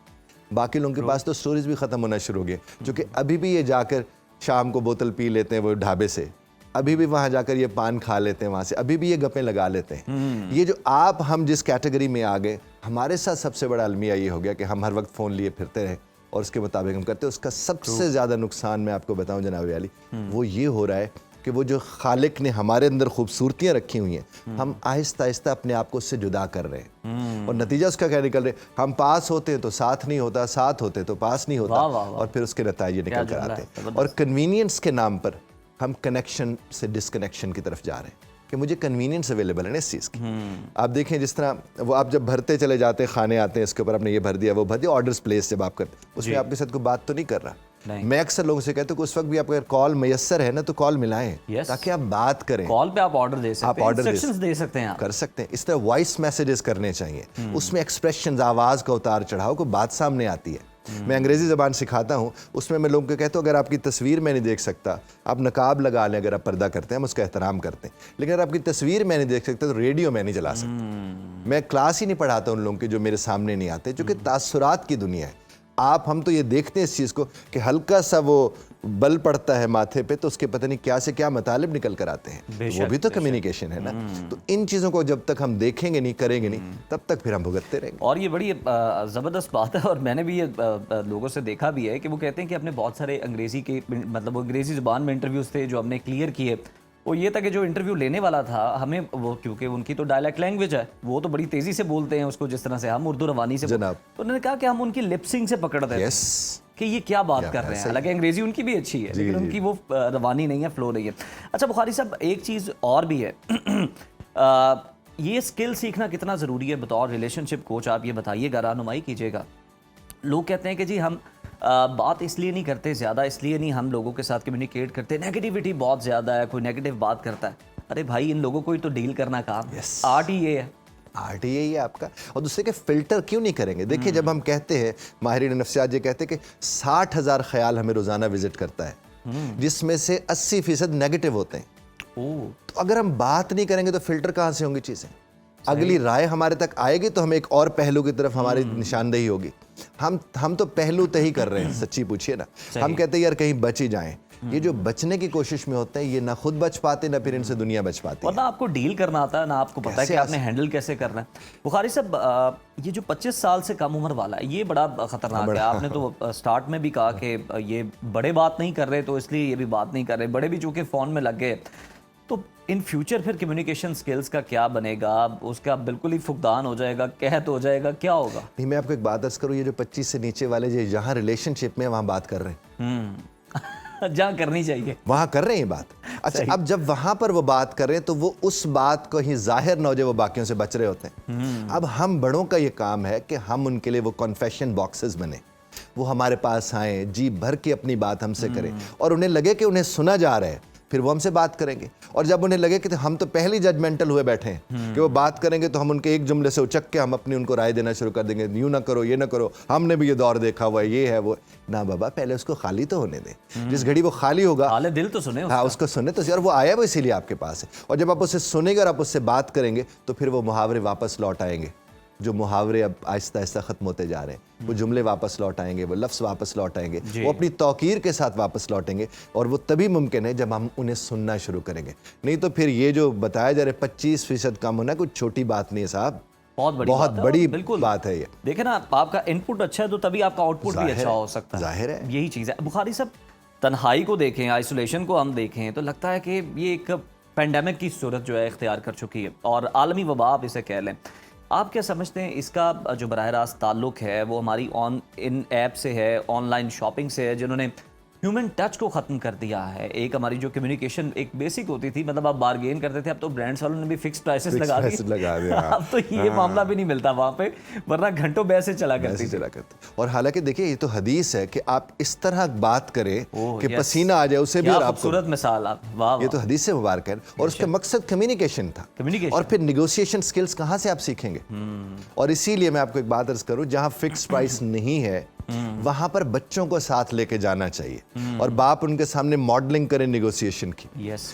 बाकी लोगों के पास तो स्टोरीज भी ख़त्म होना शुरू हो गए, क्योंकि अभी भी ये जाकर शाम को बोतल पी लेते हैं वो ढाबे से, अभी भी वहाँ जाकर ये पान खा लेते हैं वहाँ से, अभी भी ये गप्पें लगा लेते हैं। ये जो हम जिस कैटेगरी में आ गए, हमारे साथ सबसे बड़ा अलमिया ये हो गया कि हम हर वक्त फ़ोन लिए फिरते रहे और उसके मुताबिक हम करते हैं। उसका सबसे ज़्यादा नुकसान मैं आपको बताऊँ जनाब अली, वो ये हो रहा है कि वो जो खालिक ने हमारे अंदर खूबसूरतियाँ रखी हुई हैं, हम आहिस्ता आहिस्ता अपने आप को उससे जुदा कर रहे हैं, और नतीजा उसका क्या निकल रहे, हम पास होते हैं तो साथ नहीं होता, साथ होते तो पास नहीं होता, और फिर उसके नतीजे निकल कर आते हैं। और कन्वीनियंस के नाम पर हम कनेक्शन से डिसकनेक्शन की तरफ जा रहे हैं कि मुझे कन्वीनियंस अवेलेबल है ना इस चीज़ की। आप देखें जिस तरह वो आप जब भरते चले जाते हैं, खाने आते हैं, इसके ऊपर आपने ये भर दिया, वो भर दिया, ऑर्डर्स प्लेस जब आप करते, उसमें आपके साथ कोई बात तो नहीं कर रहा। मैं अक्सर लोगों से कहता हूँ कि उस वक्त भी आप अगर कॉल मैसर है ना तो कॉल मिलाएं, ताकि आप बात करें। कॉल पे आप ऑर्डर दे सकते हैं, आप ऑर्डर दे सकते हैं, कर सकते हैं। इस तरह वॉइस मैसेजेस करने चाहिए, उसमें एक्सप्रेशन, आवाज़ का उतार चढ़ाव को बात सामने आती है। मैं अंग्रेज़ी ज़बान सिखाता हूँ, उसमें मैं लोगों को कहता हूँ अगर आपकी तस्वीर मैं नहीं देख सकता, आप नकाब लगा लें, अगर आप पर्दा करते हैं हम उसका एहतराम करते हैं, लेकिन अगर आपकी तस्वीर मैं नहीं देख सकता तो रेडियो मैं नहीं चला सकता। मैं क्लास ही नहीं पढ़ाता उन लोगों के जो मेरे सामने नहीं आते, क्योंकि तासुरात की दुनिया है। हम तो ये देखते हैं इस चीज़ को कि हल्का सा वो बल पड़ता है माथे पे तो उसके पता नहीं क्या से क्या मतलब निकल कर आते हैं, वो भी तो कम्युनिकेशन है ना। तो इन चीज़ों को जब तक हम देखेंगे नहीं, करेंगे नहीं, तब तक फिर हम भुगतते रहेंगे। और ये बड़ी ज़बरदस्त बात है, और मैंने भी ये लोगों से देखा भी है कि वो कहते हैं कि अपने बहुत सारे अंग्रेज़ी के, मतलब वो अंग्रेज़ी ज़ुबान में इंटरव्यूज़ थे जो हमने क्लियर किए, वो ये था कि जो इंटरव्यू लेने वाला था हमें वो, क्योंकि उनकी तो डायलैक्ट लैंग्वेज है, वो तो बड़ी तेज़ी से बोलते हैं उसको, जिस तरह से हम उर्दू रवानी से जनाब, तो उन्होंने कहा कि हम उनकी लिपसिंग से पकड़ते हैं कि ये क्या बात कर रहे हैं। हालांकि अंग्रेजी उनकी भी अच्छी है, लेकिन उनकी वो रवानी नहीं है, फ्लो नहीं है। अच्छा बुखारी साहब, एक चीज़ और भी है ये स्किल सीखना कितना ज़रूरी है बतौर रिलेशनशिप कोच, आप ये बताइएगा, रहनुमाई कीजिएगा। लोग कहते हैं कि जी हम बात इसलिए नहीं करते ज़्यादा, इसलिए नहीं हम लोगों के साथ कम्युनिकेट करते, नेगेटिविटी बहुत ज़्यादा है, कोई नेगेटिव बात करता है। अरे भाई, इन लोगों को ही तो डील करना काम, आर्ट ही ये है, आर्ट यही है आपका। और दूसरे के फिल्टर क्यों नहीं करेंगे? देखिए जब हम कहते हैं, माहिरीन नफ्सियात ये कहते हैं कि 60,000 ख्याल हमें रोज़ाना विजिट करता है, जिसमें से 80% नेगेटिव होते हैं। तो अगर हम बात नहीं करेंगे तो फिल्टर कहाँ से होंगी चीज़ें? अगली राय हमारे तक आएगी तो हम एक और पहलू की तरफ हमारी निशानदेही होगी। हम तो पहलू तय ही कर रहे हैं, सच्ची पूछिए ना। हम कहते हैं यार कहीं बच ही जाएं। ये जो बचने की कोशिश में होते हैं, ये ना खुद बच पाते, ना फिर इनसे दुनिया बच पाती है। ना आपको डील करना आता है, ना आपको पता है कि आपने हैंडल कैसे करना है। बुखारी साहब, ये जो 25 साल से कम उम्र वाला है, ये बड़ा खतरनाक है। आपने तो स्टार्ट में भी कहा कि ये बड़े बात नहीं कर रहे, तो इसलिए ये भी बात नहीं कर रहे, बड़े भी चूंकि फ़ोन में लग गए, तो इन फ्यूचर फिर कम्युनिकेशन स्किल्स का क्या बनेगा? उसका बिल्कुल ही फुकदान हो जाएगा, कहत हो जाएगा, क्या होगा? नहीं, मैं आपको एक बात अर्ज करूँ, ये जो 25 से नीचे वाले जो जहाँ रिलेशनशिप में वहाँ बात कर रहे हैं जहाँ करनी चाहिए वहाँ कर रहे हैं बात। अच्छा, अब जब वहाँ पर वो बात कर रहे हैं तो वो उस बात को ही जाहिर ना हो जाए, वो बाकियों से बच रहे होते हैं। अब हम बड़ों का ये काम है कि हम उनके लिए वो कन्फेशन बॉक्सेस बने, वो हमारे पास आए, जी भर के अपनी बात हमसे करें, और उन्हें लगे कि उन्हें सुना जा रहा है, फिर वो हमसे बात करेंगे। और जब उन्हें लगे कि हम तो पहले जजमेंटल हुए बैठे हैं कि वो बात करेंगे, तो हम उनके एक जुमले से उचक के हम अपनी उनको राय देना शुरू कर देंगे, यूँ ना करो, ये ना करो, हमने भी ये दौर देखा हुआ है, ये है वो ना। बाबा, पहले उसको खाली तो होने दें। जिस घड़ी वो खाली होगा, हाले दिल तो सुने, हाँ उसको सुने तो, और वो आया वो इसीलिए आपके पास है। और जब आप उससे सुनेंगे और आप उससे बात करेंगे तो फिर वो मुहावरे वापस लौट आएंगे जो मुहावरे अब आहिस्ता आहिस्ता ख़त्म होते जा रहे हैं, वो जुमले वापस लौट आएंगे, वो लफ्ज़ वापस लौट आएंगे, वो अपनी तौकीर के साथ वापस लौटेंगे, और वो तभी मुमकिन है जब हम उन्हें सुनना शुरू करेंगे। नहीं तो फिर ये जो बताया जा रहा है 25% कम होना कुछ छोटी बात नहीं है साहब, बहुत बड़ी बिल्कुल बात है ये। देखे ना, आपका इनपुट अच्छा है तो तभी आपका आउटपुट भी अच्छा हो सकता है, जाहिर है। यही चीज़ है। बुखारी साहब, तन्हाई को देखें, आइसोलेशन को हम देखें तो लगता है कि ये एक पेंडेमिक की सूरत जो है इख्तियार कर चुकी है और आलमी वबा आप इसे कह लें। आप क्या समझते हैं इसका जो बराह रास्त ताल्लुक है वो हमारी इन ऐप से है, ऑनलाइन शॉपिंग से है, जिन्होंने ह्यूमन टच को ख़त्म कर दिया है? एक हमारी जो कम्युनिकेशन एक बेसिक होती थी, मतलब आप बार्गेन करते थे, अब तो ब्रांड्स वालों ने भी फिक्स प्राइसेस लगा दिए। अब तो ये मामला भी नहीं मिलता वहाँ पे, वरना घंटों बहसें चला करती थी। और हालांकि देखिए ये तो हदीस है कि आप इस तरह बात करें कि पसीना आ जाए, उसे भी आपको खूबसूरत मिसाल आप, वाह, ये तो हदीस से मुबारक है। और उसका मकसद कम्युनिकेशन था, और फिर निगोशिएशन स्किल्स कहाँ से आप सीखेंगे? और इसीलिए मैं आपको एक बात अर्ज करूं, जहां फिक्स प्राइस नहीं है वहां पर बच्चों को साथ लेके जाना चाहिए और बाप उनके सामने मॉडलिंग करे निगोशिएशन की।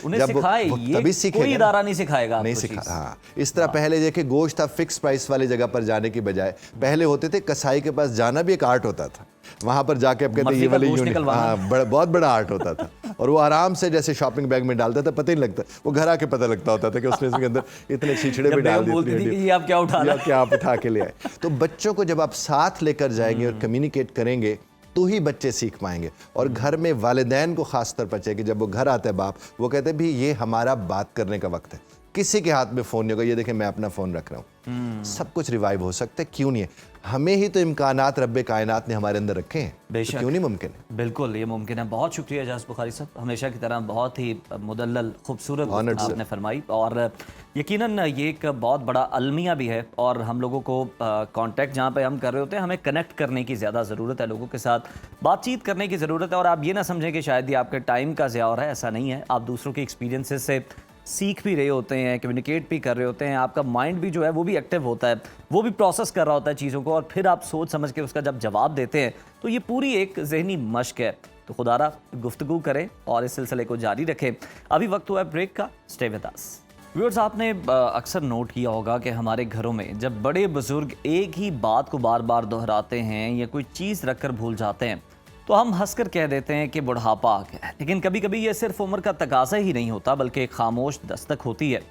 उन्हें सिखाए, ये तभी सीखेगा, कोई इदारा नहीं सिखाएगा, नहीं सिखा। हाँ, इस तरह पहले देखिए गोश्त था, फिक्स प्राइस वाली जगह पर जाने की बजाय पहले होते थे कसाई के पास जाना भी एक आर्ट होता था, वहां पर जाके अब कहते ये वाली यूनिट, हाँ, बहुत बड़ा आर्ट होता था। और वो आराम से जैसे शॉपिंग बैग में डालता था, पता ही नहीं लगता, वो घर आके पता लगता होता था कि उसने इसके अंदर इतने छिछड़े भी डाल दिए, आप क्या उठा के ले आए। तो बच्चों को जब आप साथ लेकर जाएंगे और कम्युनिकेट करेंगे तो ही बच्चे सीख पाएंगे। और घर में वालिदैन को खास तौर पर चाहिए कि जब वो घर आते हैं बाप, वो कहते हैं भी ये हमारा बात करने का वक्त है, किसी के हाथ में फ़ोन नहीं होगा, ये देखें मैं अपना फ़ोन रख रहा हूँ। सब कुछ रिवाइव हो सकता है, क्यों नहीं है? हमें ही तो इम्कानात रब्बे कायनात ने हमारे अंदर रखे हैं, बेशक, तो क्यों नहीं मुमकिन है? बिल्कुल ये मुमकिन है। बहुत शुक्रिया एजाज बुखारी साहब, हमेशा की तरह बहुत ही मुदल्लल खूबसूरत आपने फरमाई, और यकीनन ये एक बहुत बड़ा अलमिया भी है। और हम लोगों को कांटेक्ट जहाँ पे हम कर रहे होते हैं, हमें कनेक्ट करने की ज़्यादा ज़रूरत है, लोगों के साथ बातचीत करने की ज़रूरत है। और आप ये ना समझें कि शायद ये आपके टाइम का ज़िया हो रहा है, ऐसा नहीं है। आप दूसरों के एक्सपीरियंसेस से सीख भी रहे होते हैं, कम्युनिकेट भी कर रहे होते हैं, आपका माइंड भी जो है वो भी एक्टिव होता है, वो भी प्रोसेस कर रहा होता है चीज़ों को, और फिर आप सोच समझ के उसका जब जवाब देते हैं तो ये पूरी एक जहनी मश्क है। तो खुदारा गुफ्तगू करें और इस सिलसिले को जारी रखें। अभी वक्त हुआ है ब्रेक का, स्टे विद अस। व्यूअर्स, आपने अक्सर नोट किया होगा कि हमारे घरों में जब बड़े बुजुर्ग एक ही बात को बार बार दोहराते हैं या कोई चीज़ रखकर भूल जाते हैं तो हम हंसकर कह देते हैं कि बुढ़ापा आ गया है। लेकिन कभी कभी ये सिर्फ उम्र का तकाजा ही नहीं होता, बल्कि एक खामोश दस्तक होती है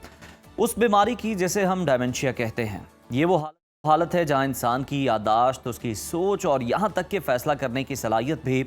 उस बीमारी की जिसे हम डायमेंशिया कहते हैं। ये वो हालत है जहां इंसान की याददाश्त, उसकी सोच और यहाँ तक कि फैसला करने की सलाहियत भी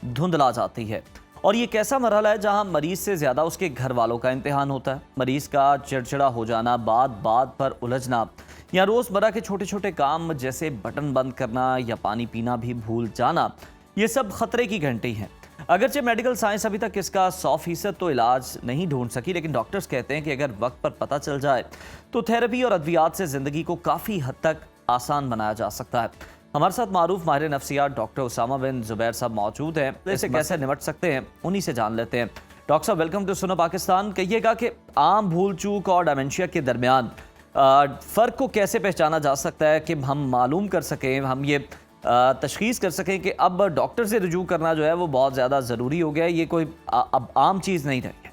धुंधला जाती है। और ये कैसा मरहला है जहां मरीज से ज़्यादा उसके घर वालों का इम्तिहान होता है। मरीज का चिड़चिड़ा हो जाना, बात बात पर उलझना, या रोज़मर्रा के छोटे छोटे काम जैसे बटन बंद करना या पानी पीना भी भूल जाना, ये सब खतरे की घंटी हैं। अगरचे मेडिकल साइंस अभी तक इसका 100% तो इलाज नहीं ढूंढ सकी, लेकिन डॉक्टर्स कहते हैं कि अगर वक्त पर पता चल जाए तो थेरेपी और अद्वियात से ज़िंदगी को काफ़ी हद तक आसान बनाया जा सकता है। हमारे साथ मारूफ माहिर नफ्सियात डॉक्टर उसामा बिन जुबैर साहब मौजूद हैं। इससे कैसे निपट सकते हैं उन्हीं से जान लेते हैं। डॉक्टर साहब, वेलकम टू सुनो पाकिस्तान। कहिएगा कि आम भूल चूक और डायमेंशिया के दरमियान फ़र्क को कैसे पहचाना जा सकता है कि हम मालूम कर सकें, हम ये तशखीस कर सकें कि अब डॉक्टर से रुजू करना जो है वो बहुत ज़्यादा ज़रूरी हो गया है, ये कोई अब आम चीज़ नहीं रही है?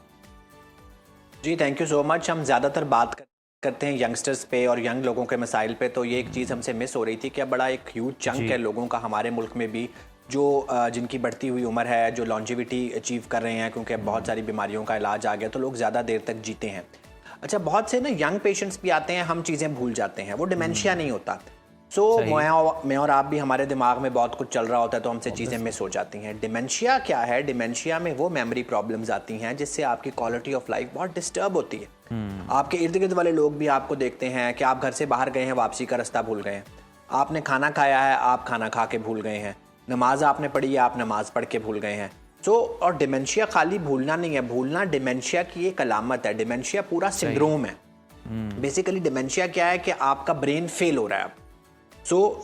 जी, थैंक यू सो मच। हम ज़्यादातर बात करते हैं यंगस्टर्स पे और यंग लोगों के मसाइल पे, तो ये एक चीज़ हमसे मिस हो रही थी कि अब बड़ा एक ह्यूज चंक है लोगों का हमारे मुल्क में भी जो जिनकी बढ़ती हुई उम्र है, जो लॉन्जिविटी अचीव कर रहे हैं, क्योंकि अब बहुत सारी बीमारियों का इलाज आ गया तो लोग ज़्यादा देर तक जीते हैं। अच्छा, बहुत से ना यंग पेशेंट्स भी आते हैं, हम चीज़ें भूल जाते हैं, वो डिमेंशिया नहीं होता। मैं और आप भी, हमारे दिमाग में बहुत कुछ चल रहा होता है तो हमसे चीज़ें मिस हो जाती हैं। डिमेंशिया क्या है? डिमेंशिया में वो मेमोरी प्रॉब्लम्स आती हैं जिससे आपकी क्वालिटी ऑफ लाइफ बहुत डिस्टर्ब होती है। आपके इर्द गिर्द वाले लोग भी आपको देखते हैं कि आप घर से बाहर गए हैं, वापसी का रास्ता भूल गए हैं, आपने खाना खाया है, आप खाना खा के भूल गए हैं, नमाज आपने पढ़ी है, आप नमाज पढ़ के भूल गए हैं। और डिमेंशिया खाली भूलना नहीं है, भूलना डिमेंशिया की एक अलामत है। डिमेंशिया पूरा सिंड्रोम है। बेसिकली डिमेंशिया क्या है कि आपका ब्रेन फेल हो रहा है,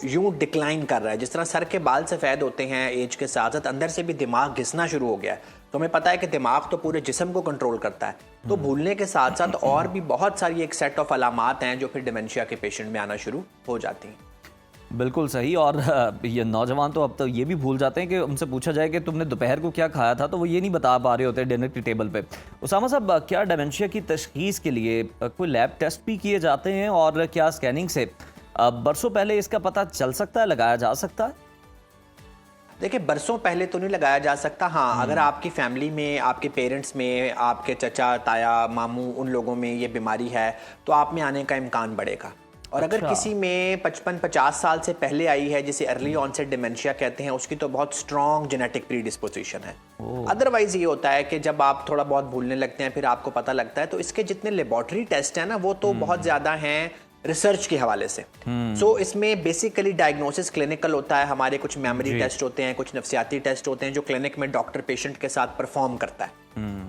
यूं डिक्लाइन कर रहा है। जिस तरह सर के बाल सफ़ेद होते हैं एज के साथ साथ, अंदर से भी दिमाग घिसना शुरू हो गया है। तो हमें पता है कि दिमाग तो पूरे जिस्म को कंट्रोल करता है, तो भूलने के साथ साथ और भी बहुत सारी एक सेट ऑफ अलामात हैं जो फिर डिमेंशिया के पेशेंट में आना शुरू हो जाती हैं। बिल्कुल सही। और ये नौजवान तो अब तो ये भी भूल जाते हैं कि उनसे पूछा जाए कि तुमने दोपहर को क्या खाया था, तो वो ये नहीं बता पा रहे होते डिनर की टेबल पे। उसामा साहब, क्या डिमेंशिया की तशखीस के लिए कोई लैब टेस्ट भी किए जाते हैं और क्या स्कैनिंग से बरसों पहले इसका पता चल सकता है, लगाया जा सकता है? देखिए, बरसों पहले तो नहीं लगाया जा सकता। हाँ, अगर आपकी फैमिली में, आपके पेरेंट्स में, आपके चचा, ताया, मामू, उन लोगों में ये बीमारी है तो आप में आने का इम्कान बढ़ेगा। और अगर किसी में 55-50 साल से पहले आई है, जिसे अर्ली ऑनसेट डिमेंशिया कहते हैं, उसकी तो बहुत स्ट्रॉन्ग जेनेटिक प्रीडिस्पोजिशन है। अदरवाइज ये होता है कि जब आप थोड़ा बहुत भूलने लगते हैं फिर आपको पता लगता है। तो इसके जितने लेबोरेटरी टेस्ट हैं ना, वो तो बहुत ज़्यादा हैं रिसर्च के हवाले से। सो इसमें बेसिकली डायग्नोसिस क्लिनिकल होता है, हमारे कुछ मेमोरी टेस्ट होते हैं, कुछ नफ्सियाती टेस्ट होते हैं जो क्लिनिक में डॉक्टर पेशेंट के साथ परफॉर्म करता है।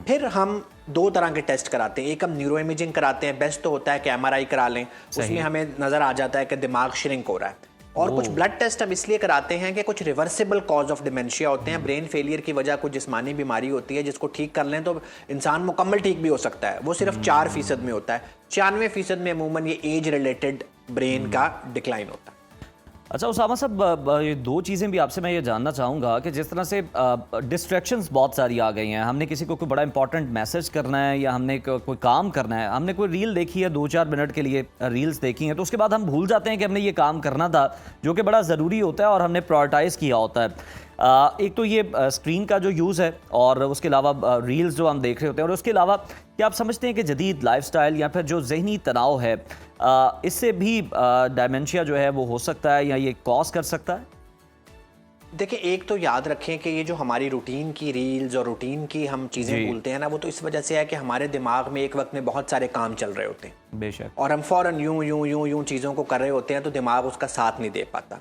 फिर हम 2 तरह के टेस्ट कराते हैं। एक हम न्यूरो इमेजिंग कराते हैं, बेस्ट तो होता है कि MRI करा लें, उसमें हमें नजर आ जाता है कि दिमाग श्रिंक हो रहा है। और कुछ ब्लड टेस्ट हम इसलिए कराते हैं कि कुछ रिवर्सिबल कॉज ऑफ डिमेंशिया होते हैं, ब्रेन फेलियर की वजह कुछ जिस्मानी बीमारी होती है जिसको ठीक कर लें तो इंसान मुकम्मल ठीक भी हो सकता है। वो सिर्फ 4% में होता है, 96% में अमूमन ये एज रिलेटेड ब्रेन का डिक्लाइन होता है। अच्छा उसामा साहब, ये 2 चीज़ें भी आपसे मैं ये जानना चाहूँगा कि जिस तरह से डिस्ट्रैक्शंस बहुत सारी आ गई हैं, हमने किसी को कोई बड़ा इंपॉर्टेंट मैसेज करना है या हमने कोई काम करना है, हमने कोई रील देखी है, 2-4 मिनट के लिए रील्स देखी हैं, तो उसके बाद हम भूल जाते हैं कि हमने ये काम करना था जो कि बड़ा ज़रूरी होता है और हमने प्रायोरिटाइज़ किया होता है। एक तो ये स्क्रीन का जो यूज़ है और उसके अलावा रील्स जो हम देख रहे होते हैं, और उसके अलावा क्या आप समझते हैं कि जदीद लाइफस्टाइल या फिर जो ज़हनी तनाव है इससे भी डिमेंशिया जो है वो हो सकता है या ये कॉज कर सकता है? देखिए, एक तो याद रखें कि ये जो हमारी रूटीन की रील्स और रूटीन की हम चीज़ें भूलते हैं ना, वो तो इस वजह से है कि हमारे दिमाग में एक वक्त में बहुत सारे काम चल रहे होते हैं बेशक, और हम फौरन यूं चीज़ों को कर रहे होते हैं तो दिमाग उसका साथ नहीं दे पाता।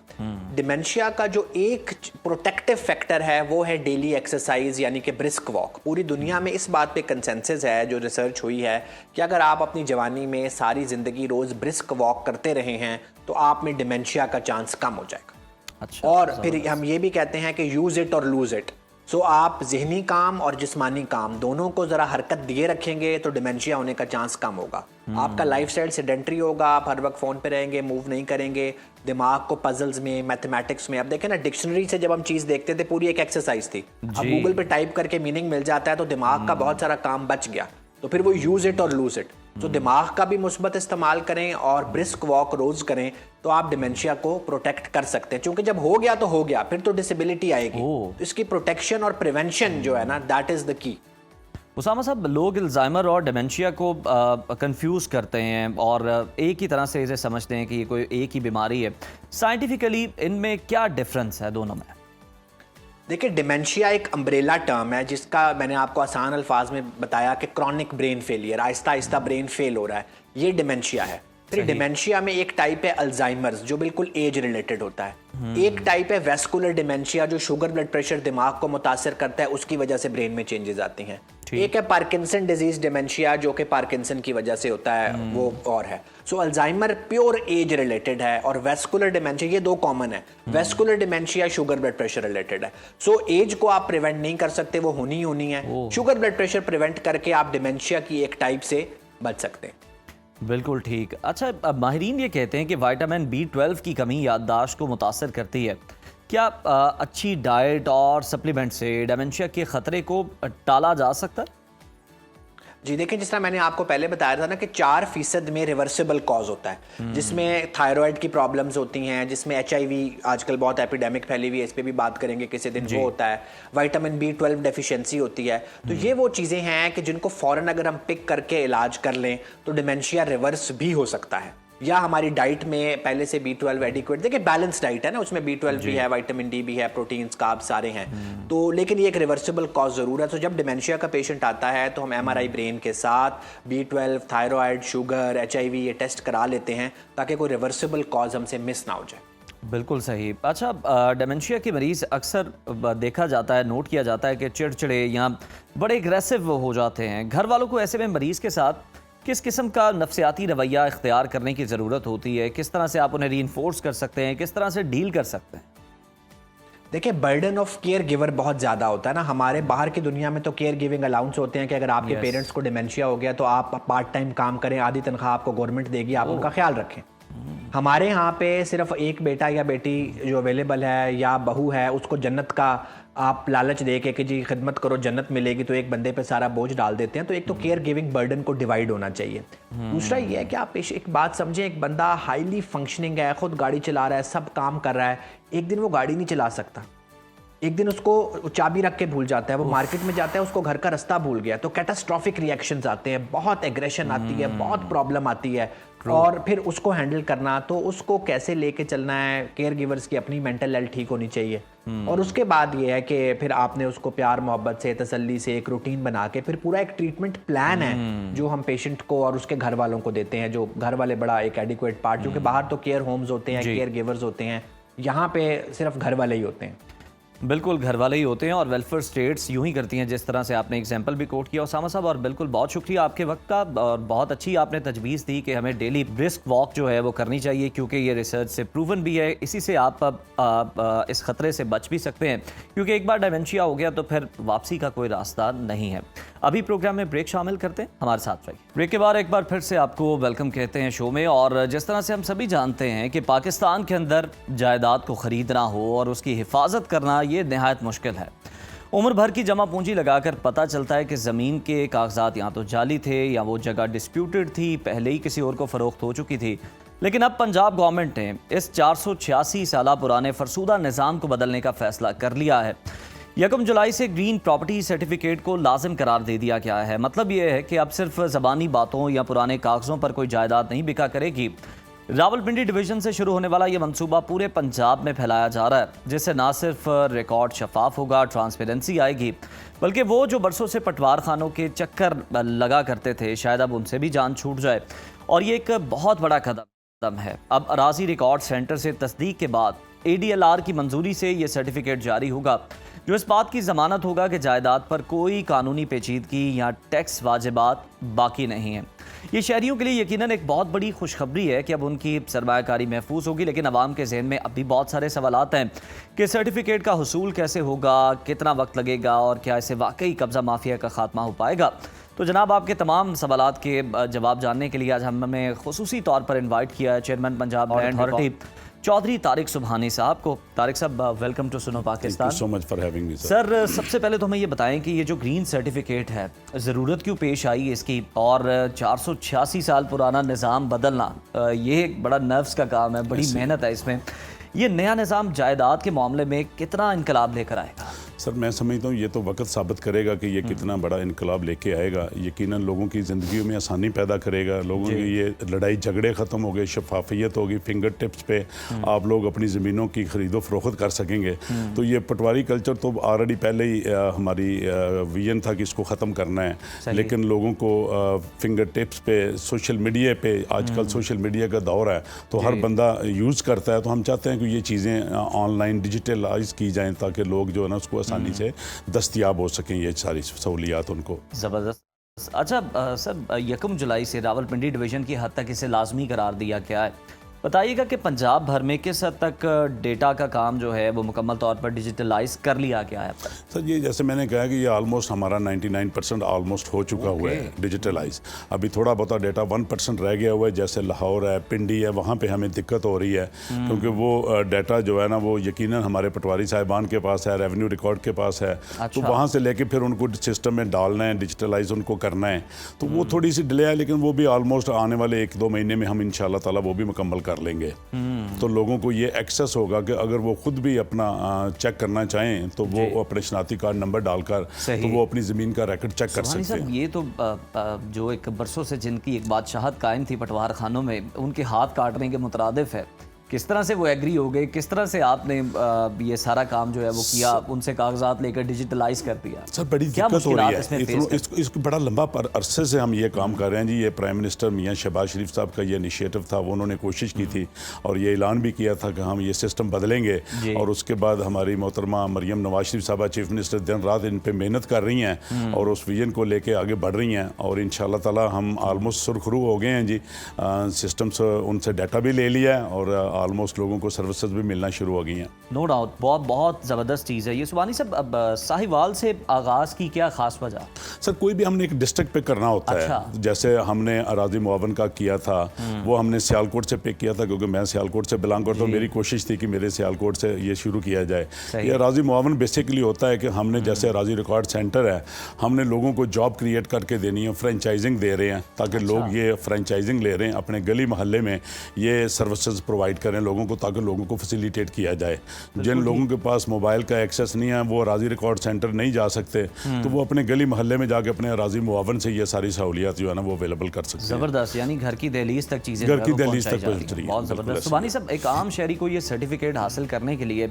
डिमेंशिया का जो एक प्रोटेक्टिव फैक्टर है वो है डेली एक्सरसाइज, यानी कि ब्रिस्क वॉक। पूरी दुनिया में इस बात पे कंसेंसस है, जो रिसर्च हुई है, कि अगर आप अपनी जवानी में सारी ज़िंदगी रोज़ ब्रिस्क वॉक करते रहे हैं तो आप में डिमेंशिया का चांस कम हो जाएगा। अच्छा, और फिर हम ये भी कहते हैं कि यूज इट और लूज इट। सो आप जहनी काम और जिस्मानी काम दोनों को जरा हरकत दिए रखेंगे तो डिमेंशिया होने का चांस कम होगा। आपका लाइफस्टाइल सेडेंटरी होगा, आप हर वक्त फोन पे रहेंगे, मूव नहीं करेंगे, दिमाग को पजल्स में, मैथमेटिक्स में, अब देखें ना, डिक्शनरी से जब हम चीज देखते थे पूरी एक एक्सरसाइज थी, अब गूगल पे टाइप करके मीनिंग मिल जाता है तो दिमाग का बहुत सारा काम बच गया। तो फिर वो यूज इट और लूज इट। तो दिमाग का भी मुस्बत इस्तेमाल करें और ब्रिस्क वॉक रोज करें तो आप डिमेंशिया को प्रोटेक्ट कर सकते हैं, क्योंकि जब हो गया तो हो गया, फिर तो डिसेबिलिटी आएगी। तो इसकी प्रोटेक्शन और प्रिवेंशन जो है ना, that is the key. Usama साहब, लोग अल्जाइमर और डिमेंशिया को कंफ्यूज करते हैं और एक ही तरह से इसे समझते हैं कि ये कोई एक ही बीमारी है। साइंटिफिकली इनमें क्या डिफरेंस है दोनों में? देखिए, डिमेंशिया एक अम्ब्रेला टर्म है जिसका मैंने आपको आसान अल्फाज में बताया कि chronic brain failure, Aahista Aahista brain fail हो रहा है, ये डिमेंशिया है। फिर डिमेंशिया में एक टाइप है अल्जाइमर्स जो बिल्कुल एज रिलेटेड होता है। एक टाइप है वेस्कुलर डिमेंशिया जो शुगर ब्लड प्रेशर दिमाग को मुतासर करता है, उसकी वजह से ब्रेन में चेंजेस आती हैं। एक है पार्किंसन डिजीज डिमेंशिया जो कि पार्किंसन की वजह से होता है, वो और है। So Alzheimer pure age related है और वेस्कुलर डिमेंशिया, ये 2 कॉमन है। Vascular dementia sugar blood pressure related है। सो एज को आप प्रिवेंट नहीं कर सकते, वो होनी ही होनी है। शुगर ब्लड प्रेशर प्रिवेंट करके आप डिमेंशिया की एक टाइप से बच सकते हैं। बिल्कुल ठीक। अच्छा, अब माहिरीन ये कहते हैं कि विटामिन B12 की कमी याददाश्त को मुतासर करती है। क्या अच्छी डाइट और सप्लीमेंट से डिमेंशिया के ख़तरे को टाला जा सकता है? जी देखिए, जिस तरह मैंने आपको पहले बताया था ना कि 4% में रिवर्सिबल कॉज होता है, जिसमें थायराइड की प्रॉब्लम्स होती हैं, जिसमें HIV आजकल बहुत एपिडेमिक फैली हुई है, इस पे भी बात करेंगे किसी दिन, वो होता है। विटामिन B12 डेफिशिएंसी होती है। तो ये वो चीज़ें हैं कि जिनको फ़ौरन अगर हम पिक करके इलाज कर लें तो डिमेंशिया रिवर्स भी हो सकता है। या हमारी डाइट में पहले से B12 एडिक्वेट, देखिए बैलेंस डाइट है ना, उसमें B12 भी है, विटामिन D भी है, प्रोटीन्स, कार्ब्स सारे हैं। तो लेकिन ये एक रिवर्सिबल कॉज जरूर है। तो जब डिमेंशिया का पेशेंट आता है तो हम MRI ब्रेन के साथ B12, थायराइड, शुगर, HIV ये टेस्ट करा लेते हैं ताकि कोई रिवर्सिबल कॉज हमसे मिस ना हो जाए। बिल्कुल सही। अच्छा, डिमेंशिया के मरीज़ अक्सर देखा जाता है, नोट किया जाता है कि चिड़चिड़े या बड़े एग्रेसिव हो जाते हैं। घर वालों को ऐसे में मरीज़ के साथ किस किस्म का नफ्सियाती रवैया इख्तियार करने की ज़रूरत होती है? किस तरह से आप उन्हें रीइंफोर्स कर सकते हैं? किस तरह से डील कर सकते हैं? देखिए, बर्डन ऑफ केयर गिवर बहुत ज़्यादा होता है ना। हमारे बाहर की दुनिया में तो केयर गिविंग अलाउंस होते हैं कि अगर आपके पेरेंट्स को डिमेंशिया हो गया तो आप पार्ट टाइम काम करें, आधी तनख्वाह आपको गवर्नमेंट देगी, आप उनका ख्याल रखें। हमारे यहाँ पे सिर्फ एक बेटा या बेटी जो अवेलेबल है या बहू है, उसको जन्नत का आप लालच दे के कि जी खिदमत करो जन्नत मिलेगी, तो एक बंदे पे सारा बोझ डाल देते हैं। तो एक तो केयर गिविंग बर्डन को डिवाइड होना चाहिए। दूसरा ये है कि आप एक बात समझें, एक बंदा हाईली फंक्शनिंग है, खुद गाड़ी चला रहा है, सब काम कर रहा है, एक दिन वो गाड़ी नहीं चला सकता, एक दिन उसको चाबी रख के भूल जाता है, वो मार्केट में जाता है, उसको घर का रास्ता भूल गया, तो कैटास्ट्रॉफिक रिएक्शंस आते हैं, बहुत एग्रेशन आती है, बहुत प्रॉब्लम आती है, और फिर उसको हैंडल करना, तो उसको कैसे लेके चलना है, केयर गिवर्स की अपनी मेंटल हेल्थ ठीक होनी चाहिए। और उसके बाद ये है कि फिर आपने उसको प्यार मोहब्बत से, तसल्ली से एक रूटीन बना के फिर पूरा एक ट्रीटमेंट प्लान है जो हम पेशेंट को और उसके घर वालों को देते हैं, जो घर वाले बड़ा एक एडिक्वेट पार्ट, जो कि बाहर तो केयर होम्स होते हैं, केयर गिवर्स होते हैं, यहाँ पे सिर्फ घर वाले ही होते हैं। बिल्कुल घर वाले ही होते हैं और वेलफेयर स्टेट्स यूं ही करती हैं जिस तरह से आपने एग्जांपल भी कोट किया उसामा साहब। और बिल्कुल बहुत शुक्रिया आपके वक्त का, और बहुत अच्छी आपने तजवीज़ दी कि हमें डेली ब्रिस्क वॉक जो है वो करनी चाहिए, क्योंकि ये रिसर्च से प्रूवन भी है। इसी से आप इस खतरे से बच भी सकते हैं, क्योंकि एक बार डिमेंशिया हो गया तो फिर वापसी का कोई रास्ता नहीं है। अभी प्रोग्राम में ब्रेक शामिल करते हैं, हमारे साथ रहिए। ब्रेक के बाद एक बार फिर से आपको वेलकम कहते हैं शो में। और जिस तरह से हम सभी जानते हैं कि पाकिस्तान के अंदर जायदाद को ख़रीदना हो और उसकी हिफाजत करना ये नहायत मुश्किल है। उम्र भर की जमा पूंजी लगाकर पता चलता है कि ज़मीन के कागजात या तो जाली थे या वो जगह डिस्प्यूटेड थी, पहले ही किसी और को फ़रोख्त हो चुकी थी। लेकिन अब पंजाब गवर्नमेंट ने इस 486 साल पुराने फरसूदा निज़ाम को बदलने का फ़ैसला कर लिया है। 1 जुलाई से ग्रीन प्रॉपर्टी सर्टिफिकेट को लाजिम करार दे दिया गया है। मतलब ये है कि अब सिर्फ ज़बानी बातों या पुराने कागज़ों पर कोई जायदाद नहीं बिका करेगी। रावलपिंडी डिवीज़न से शुरू होने वाला ये मंसूबा पूरे पंजाब में फैलाया जा रहा है, जिससे ना सिर्फ रिकॉर्ड शफाफ होगा, ट्रांसपेरेंसी आएगी, बल्कि वो जो बरसों से पटवार खानों के चक्कर लगा करते थे, शायद अब उनसे भी जान छूट जाए। और ये एक बहुत बड़ा कदम है। अब अराजी रिकॉर्ड सेंटर से तस्दीक के बाद ADLR की मंजूरी से ये सर्टिफिकेट जारी होगा, जो इस बात की ज़मानत होगा कि जायदाद पर कोई कानूनी पेचीदगी या टैक्स वाजिबात बाकी नहीं है। ये शहरियों के लिए यकीनन एक बहुत बड़ी खुशखबरी है कि अब उनकी सरमायाकारी महफूज होगी। लेकिन आवाम के जहन में अब भी बहुत सारे सवालात हैं कि सर्टिफिकेट का हुसूल कैसे होगा, कितना वक्त लगेगा और क्या इसे वाकई कब्ज़ा माफिया का खात्मा हो पाएगा। तो जनाब, आपके तमाम सवालात के जवाब जानने के लिए आज हमने खुसूसी तौर पर इन्वाइट किया है chairman Punjab land authority Chaudhry Tariq Subhani साहब को। तारिक साहब, welcome to Suno Pakistan. So much for having me sir, सबसे पहले तो हमें ये बताएं कि ये जो ग्रीन सर्टिफिकेट है, ज़रूरत क्यों पेश आई इसकी, और 486 साल पुराना निज़ाम बदलना ये एक बड़ा नर्व्स का काम है, बड़ी मेहनत है इसमें। ये नया निज़ाम जायदाद के मामले में कितना इनकलाब लेकर आएगा? सर, मैं समझता हूँ ये तो वक्त साबित करेगा कि ये कितना बड़ा इनकलाब लेके आएगा। यकीनन लोगों की ज़िंदगी में आसानी पैदा करेगा, लोगों की ये लड़ाई झगड़े ख़त्म हो गए, शफाफियत होगी, फिंगर टिप्स पे आप लोग अपनी ज़मीनों की खरीदो फरोख्त कर सकेंगे। तो ये पटवारी कल्चर तो ऑलरेडी पहले ही हमारी विजन था कि इसको ख़त्म करना है, लेकिन लोगों को फिंगर टिप्स पे, सोशल मीडिया पे, आजकल सोशल मीडिया का दौर है तो हर बंदा यूज़ करता है, तो हम चाहते हैं कि ये चीज़ें ऑनलाइन डिजिटलाइज की जाएँ ताकि लोग जो है ना उसको आसानी से दस्तयाब हो सकें ये सारी सहूलियात उनको। ज़बरदस्त। अच्छा सर, 1 जुलाई से रावलपिंडी डिवीज़न की हद तक इसे लाजमी करार दिया गया है। बताइएगा कि पंजाब भर में किस हद तक डेटा का काम जो है वो मुकम्मल तौर पर डिजिटलाइज कर लिया गया है अब तक? सर, ये जैसे मैंने कहा कि ये ऑलमोस्ट हमारा 99% ऑलमोस्ट हो चुका हुआ है डिजिटलाइज। अभी थोड़ा बहुत डेटा 1% रह गया हुआ है, जैसे लाहौर है, पिंडी है, वहाँ पे हमें दिक्कत हो रही है, क्योंकि वो डाटा जो है ना वो यकीनन हमारे पटवारी साहिबान के पास है, रेवेन्यू रिकॉर्ड के पास है। तो वहाँ से लेके फिर उनको सिस्टम में डालना है, डिजिटलाइज उनको करना है, तो वो थोड़ी सी डिले है, लेकिन वो भी ऑलमोस्ट आने वाले 1-2 महीने में हम इंशाल्लाह ताला वो भी मुकम्मल कर लेंगे। तो लोगों को ये एक्सेस होगा कि अगर वो खुद भी अपना चेक करना चाहें तो वो अपने शनाख्ती कार्ड नंबर डालकर तो वो अपनी ज़मीन का रिकॉर्ड चेक कर सकते हैं। ये तो जो एक बरसों से जिनकी एक बादशाहत कायम थी पटवार खानों में, उनके हाथ काटने के मुतरादिफ है। किस तरह से वो एग्री हो गए, किस तरह से आपने ये सारा काम जो है वो किया, उनसे कागजात लेकर डिजिटलाइज कर दिया? सर, बड़ी दिक्कत हो रही है, इसको बड़ा लंबा अरसे से हम ये काम कर रहे हैं जी। ये प्राइम मिनिस्टर मियां शहबाज शरीफ साहब का ये इनिशिएटिव था, वो उन्होंने कोशिश की थी और ये ऐलान भी किया था कि हम ये सिस्टम बदलेंगे। और उसके बाद हमारी मोहतरमा मरियम नवाज शरीफ साहबा चीफ मिनिस्टर दिन रात इन पर मेहनत कर रही हैं और उस विजन को लेके आगे बढ़ रही हैं, और इंशाल्लाह ताला हम आलमोस्ट सुरखरू हो गए हैं जी। सिस्टम से उनसे डाटा भी ले लिया है और ऑलमोस्ट लोगों को सर्विसेज भी मिलना शुरू हो गई हैं। नो डाउट, बहुत बहुत ज़बरदस्त चीज़ है ये। सुबानी साहब, अब साहिवाल से आगाज़ की क्या ख़ास वजह? सर कोई भी हमने एक डिस्ट्रिक्ट पे करना होता अच्छा। है, जैसे हमने अराजी मुआवन का किया था, वो हमने सियालकोट से पिक किया था क्योंकि मैं सियालकोट से बिलोंग करता हूँ। मेरी कोशिश थी कि मेरे सियालकोट से ये शुरू किया जाए। ये अराजी मुआवन बेसिकली होता है कि हमने जैसे अराजी रिकॉर्ड सेंटर है, हमने लोगों को जॉब क्रिएट करके देनी है, फ्रेंचाइजिंग दे रहे हैं ताकि लोग ये फ्रेंचाइजिंग ले रहे हैं अपने गली मोहल्ले में ये सर्विसेज प्रोवाइड करें लोगों को, ताकि लोगों को फैसिलिटेट किया जाए। जिन लोगों के पास मोबाइल का एक्सेस नहीं है, वो अराजी रिकॉर्ड सेंटर नहीं जा सकते, तो वो अपने गली मोहल्ले में जाके अपने अराजी मुआवन से ये सारी सहूलियत जो है ना वो अवेलेबल कर सकते हैं। ज़बरदस्त, यानी घर की दहलीज तक चीज़ें घर की जो है वो दहलीज तक पहुंचाई पहुंच जाती रही हैं। है। बहुत बिल्कुल ज़बरदस्त। ऐसे सुबानी साहब, एक आम शहरी को ये सर्टिफिकेट हासिल करने के लिए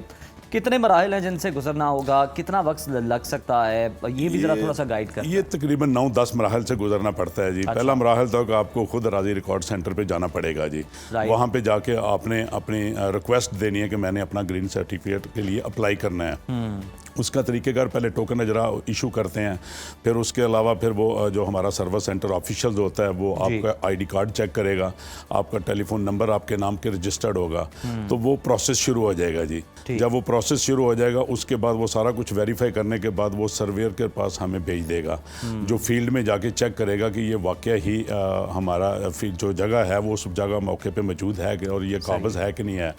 कितने मराहल हैं जिनसे गुजरना होगा, कितना वक्त लग सकता है, ये भी ज़रा थोड़ा सा गाइड कर। ये तकरीबन 9-10 मराहल से गुजरना पड़ता है जी। पहला मराहल तक आपको खुद अराजी रिकॉर्ड सेंटर पे जाना पड़ेगा जी। वहाँ पे जाके आपने अपनी रिक्वेस्ट देनी है कि मैंने अपना ग्रीन सर्टिफिकेट के लिए अप्लाई करना है। उसका तरीक़ेकार पहले टोकन अजरा इशू करते हैं, फिर उसके अलावा फिर वो जो हमारा सर्विस सेंटर ऑफिशियल होता है वो आपका आईडी कार्ड चेक करेगा, आपका टेलीफोन नंबर आपके नाम के रजिस्टर्ड होगा, तो वो प्रोसेस शुरू हो जाएगा जी। जब वो प्रोसेस शुरू हो जाएगा उसके बाद वो सारा कुछ वेरीफाई करने के बाद वो सर्वेयर के पास हमें भेज देगा, जो फील्ड में जाके चेक करेगा कि ये वाकया ही हमारा जो जगह है वो उस जगह मौके पे मौजूद है कि और ये काबज़ है कि नहीं है।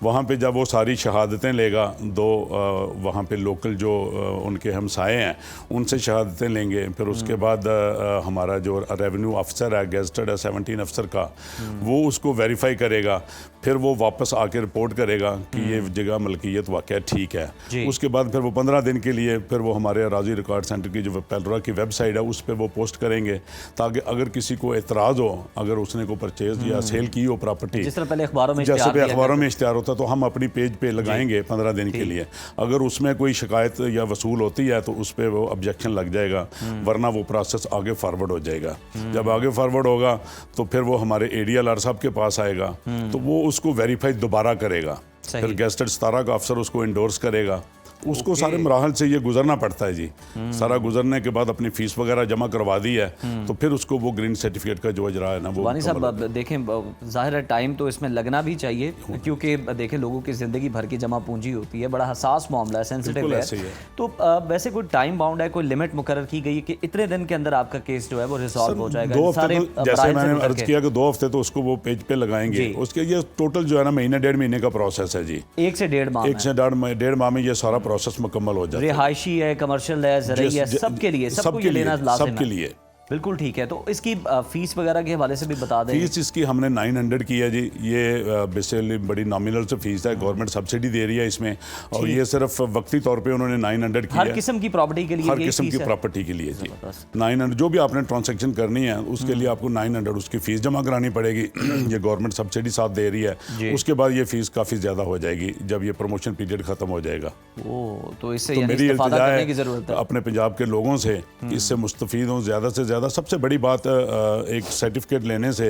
वहाँ पे जब वो सारी शहादतें लेगा, दो वहाँ पे लोकल जो उनके हमसाए हैं उनसे शहादतें लेंगे, फिर उसके बाद हमारा जो रेवेन्यू अफसर है, गेजेटेड है 17 अफसर का, वो उसको वेरीफाई करेगा, फिर वो वापस आके रिपोर्ट करेगा कि ये जगह मलकियत वाकया ठीक है। उसके बाद फिर वो 15 दिन के लिए फिर वो हमारे अराजी रिकॉर्ड सेंटर की जो पेलरा की वेबसाइट है उस पर वो पोस्ट करेंगे, ताकि अगर किसी को एतराज़ हो, अगर उसने को परचेज या सेल की हो प्रॉपर्टी, जिस तरह पहले अखबारों में जैसे अखबारों में इश्तिहार होता तो हम अपनी पेज पे लगाएंगे 15 दिन के लिए। अगर उसमें कोई शिकायत या वसूल होती है तो उस पर वो ऑब्जेक्शन लग जाएगा, वरना वो प्रोसेस आगे फॉरवर्ड हो जाएगा। जब आगे फॉरवर्ड होगा तो फिर वो हमारे ADLR साहब के पास आएगा, तो वो उसको वेरीफाई दोबारा करेगा, फिर गेजेटेड 17 का अफसर उसको इंडोर्स करेगा। उसको सारे मराहल से ये गुजरना पड़ता है जी। सारा गुजरने के बाद अपनी फीस वगैरह जमा करवा दी है तो फिर उसको वो ग्रीन सर्टिफिकेट का जो अजरा है ना वो। वानी साहब, अब देखें, ज़ाहिर है टाइम तो इसमें लगना भी चाहिए, क्योंकि देखें लोगों की ज़िंदगी भर की जमा पूंजी होती है, बड़ा हसास मामला है, सेंसिटिव है। तो वैसे कोई टाइम बाउंड है, कोई लिमिट मुकर्रर की गई है कि इतने दिन के अंदर आपका केस जो है वो रिजॉल्व हो जाएगा? 2 हफ्ते तो, जैसे मैंने अर्ज किया कि 2 हफ्ते तो उसको वो पेज पे लगाएंगे, उसके ये टोटल जो है ना महीने 1.5 महीने का प्रोसेस है जी। 1 से 1.5 माह, 1 से 1.5 माह में ये सारा प्रोसेस मुकम्मल हो जाता है। रिहायशी है, कमर्शियल है, ज़रई है, सबके लिए, सबको ये लेना लाज़िम है। सबके लिए बिल्कुल ठीक है। तो इसकी फीस वगैरह के हवाले से भी बता दें। फीस इसकी हमने 900 की है जी। ये बेसिकली बड़ी नॉमिनल से फीस है, गवर्नमेंट सब्सिडी दे रही है इसमें, और ये सिर्फ वक्ती तौर पे उन्होंने 900 की है। हर किस्म की प्रॉपर्टी के लिए, हर किस्म की प्रॉपर्टी के लिए जी 900, जो भी आपने ट्रांजैक्शन करनी है उसके लिए आपको 900 उसकी फीस जमा करानी पड़ेगी। ये गवर्नमेंट सब्सिडी साथ दे रही है। उसके बाद ये फीस काफ़ी ज़्यादा हो जाएगी जब ये प्रमोशन पीरियड ख़त्म हो जाएगा। तो इससे मेरी इस्तेफादा करने की ज़रूरत है अपने पंजाब के लोगों से, इससे मुस्तफ़ीद हों ज़्यादा से ज़्यादा। सबसे बड़ी बात एक सर्टिफिकेट लेने से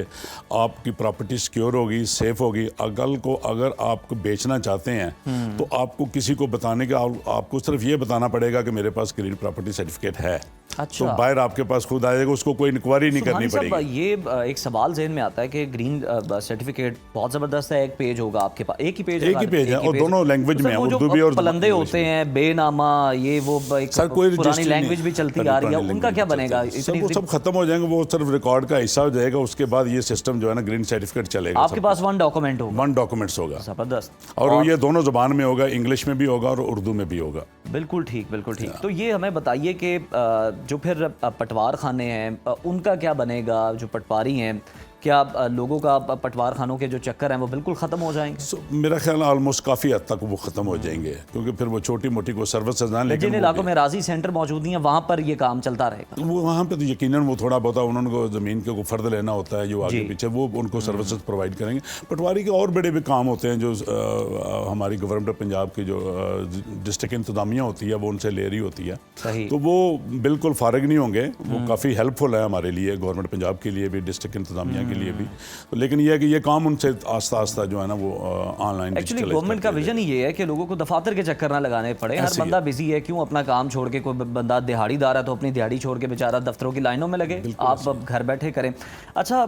आपकी प्रॉपर्टी सिक्योर होगी, सेफ होगी। कल को अगर आप बेचना चाहते हैं तो आपको किसी को बताने का, आपको सिर्फ ये बताना पड़ेगा कि मेरे पास ग्रीन प्रॉपर्टी सर्टिफिकेट है। अच्छा। तो बाहर आपके पास खुद आएगा, उसको कोई इंक्वायरी नहीं करनी पड़ेगी। ये एक सवाल ज़हन में आता है कि ग्रीन सर्टिफिकेट बहुत ज़बरदस्त है, एक पेज होगा आपके पास, एक ही पेज है और दोनों लैंग्वेज में है, उर्दू भी और पलंदे होते हैं, बेनामा, ये वो पुरानी लैंग्वेज भी चलती आ रही है, उनका क्या बनेगा? वो सब खत्म हो जाएंगे, वो सिर्फ रिकॉर्ड का हिस्सा हो जाएगा। उसके बाद ये सिस्टम जो है ना ग्रीन सर्टिफिकेट चलेगा। आपके पास 1 डॉक्यूमेंट होगा, 1 डॉक्यूमेंट्स होगा। जबरदस्त। और ये दोनों ज़बान में होगा, इंग्लिश में भी होगा और उर्दू में भी होगा। बिल्कुल ठीक, बिल्कुल ठीक। तो ये हमें बताइए कि जो फिर पटवार खाने हैं उनका क्या बनेगा? जो पटवारी हैं, क्या लोगों का पटवार खानों के जो चक्कर हैं वो बिल्कुल ख़त्म हो जाएंगे? मेरा ख्याल ऑलमोस्ट काफ़ी हद तक वो ख़त्म हो जाएंगे, क्योंकि फिर वो छोटी मोटी को सर्विसेज ना, लेकिन जिन इलाकों में राजी सेंटर मौजूद नहीं है वहाँ पर ये काम चलता रहेगा। वो वहाँ पे तो यकीनन वो थोड़ा बहुत उनको ज़मीन के को फ़र्द लेना होता है, जो आगे पीछे वो उनको सर्विसेज प्रोवाइड करेंगे। पटवारी के और बड़े भी काम होते हैं जो हमारी गवर्नमेंट पंजाब की जो डिस्ट्रिक्ट इंतज़ामिया होती है वो उनसे ले रही होती है, तो वो बिल्कुल फारिग नहीं होंगे। वो काफ़ी हेल्पफुल है हमारे लिए, गवर्नमेंट पंजाब के लिए भी, डिस्ट्रिक्ट इंतज़ामिया के लिए भी। लेकिन यह है कि ये काम उनसे आस्ता आस्ता जो है ना वो ऑनलाइन। एक्चुअली गवर्नमेंट का विजन ही ये है कि लोगों को दफातर के चक्कर ना लगाने पड़े। हर बंदा बिजी है, क्यों अपना काम छोड़ के, कोई बंदा दिहाड़ीदार है तो अपनी दिहाड़ी छोड़ के बेचारा दफ्तरों की लाइनों में लगे, आप घर बैठे करें। अच्छा,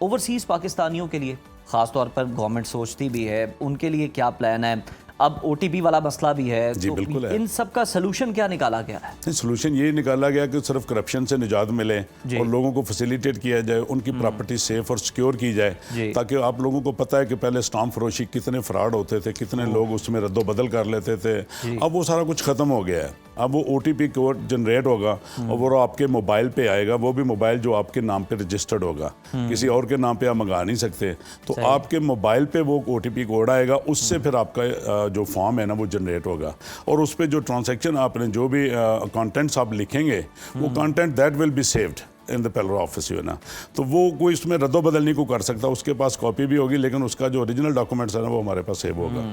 ओवरसीज़ पाकिस्तानियों के लिए ख़ास तौर पर गवर्नमेंट सोचती भी है, उनके लिए क्या प्लान है? अब OTP वाला मसला भी है, जी, तो बिल्कुल है। इन सब का सलूशन क्या निकाला गया है? सोल्यूशन ये निकाला गया कि सिर्फ करप्शन से निजात मिले जी। और लोगों को फैसिलिटेट किया जाए, उनकी प्रॉपर्टी सेफ और सिक्योर की जी। जाए, ताकि आप लोगों को पता है कि पहले स्टाम्प फरोशी कितने फ्रॉड होते थे, कितने लोग उसमें रद्दोबदल कर लेते थे। अब वो सारा कुछ ख़त्म हो गया है। अब वो OTP कोड जनरेट होगा और वो आपके मोबाइल पे आएगा, वो भी मोबाइल जो आपके नाम पे रजिस्टर्ड होगा, किसी और के नाम पे आप मंगा नहीं सकते। तो आपके मोबाइल पे वो OTP कोड आएगा, उससे फिर आपका जो फॉर्म है ना वो जनरेट होगा और उस पर जो ट्रांजैक्शन आपने जो भी कंटेंट्स आप लिखेंगे वो content that will be saved in the पेलर ऑफिस, यू ना। तो वो कोई इसमें रद्दोबदल नहीं को कर सकता, उसके पास कॉपी भी होगी लेकिन उसका जो ओरिजिनल डॉक्यूमेंट्स है ना वो हमारे पास सेव होगा।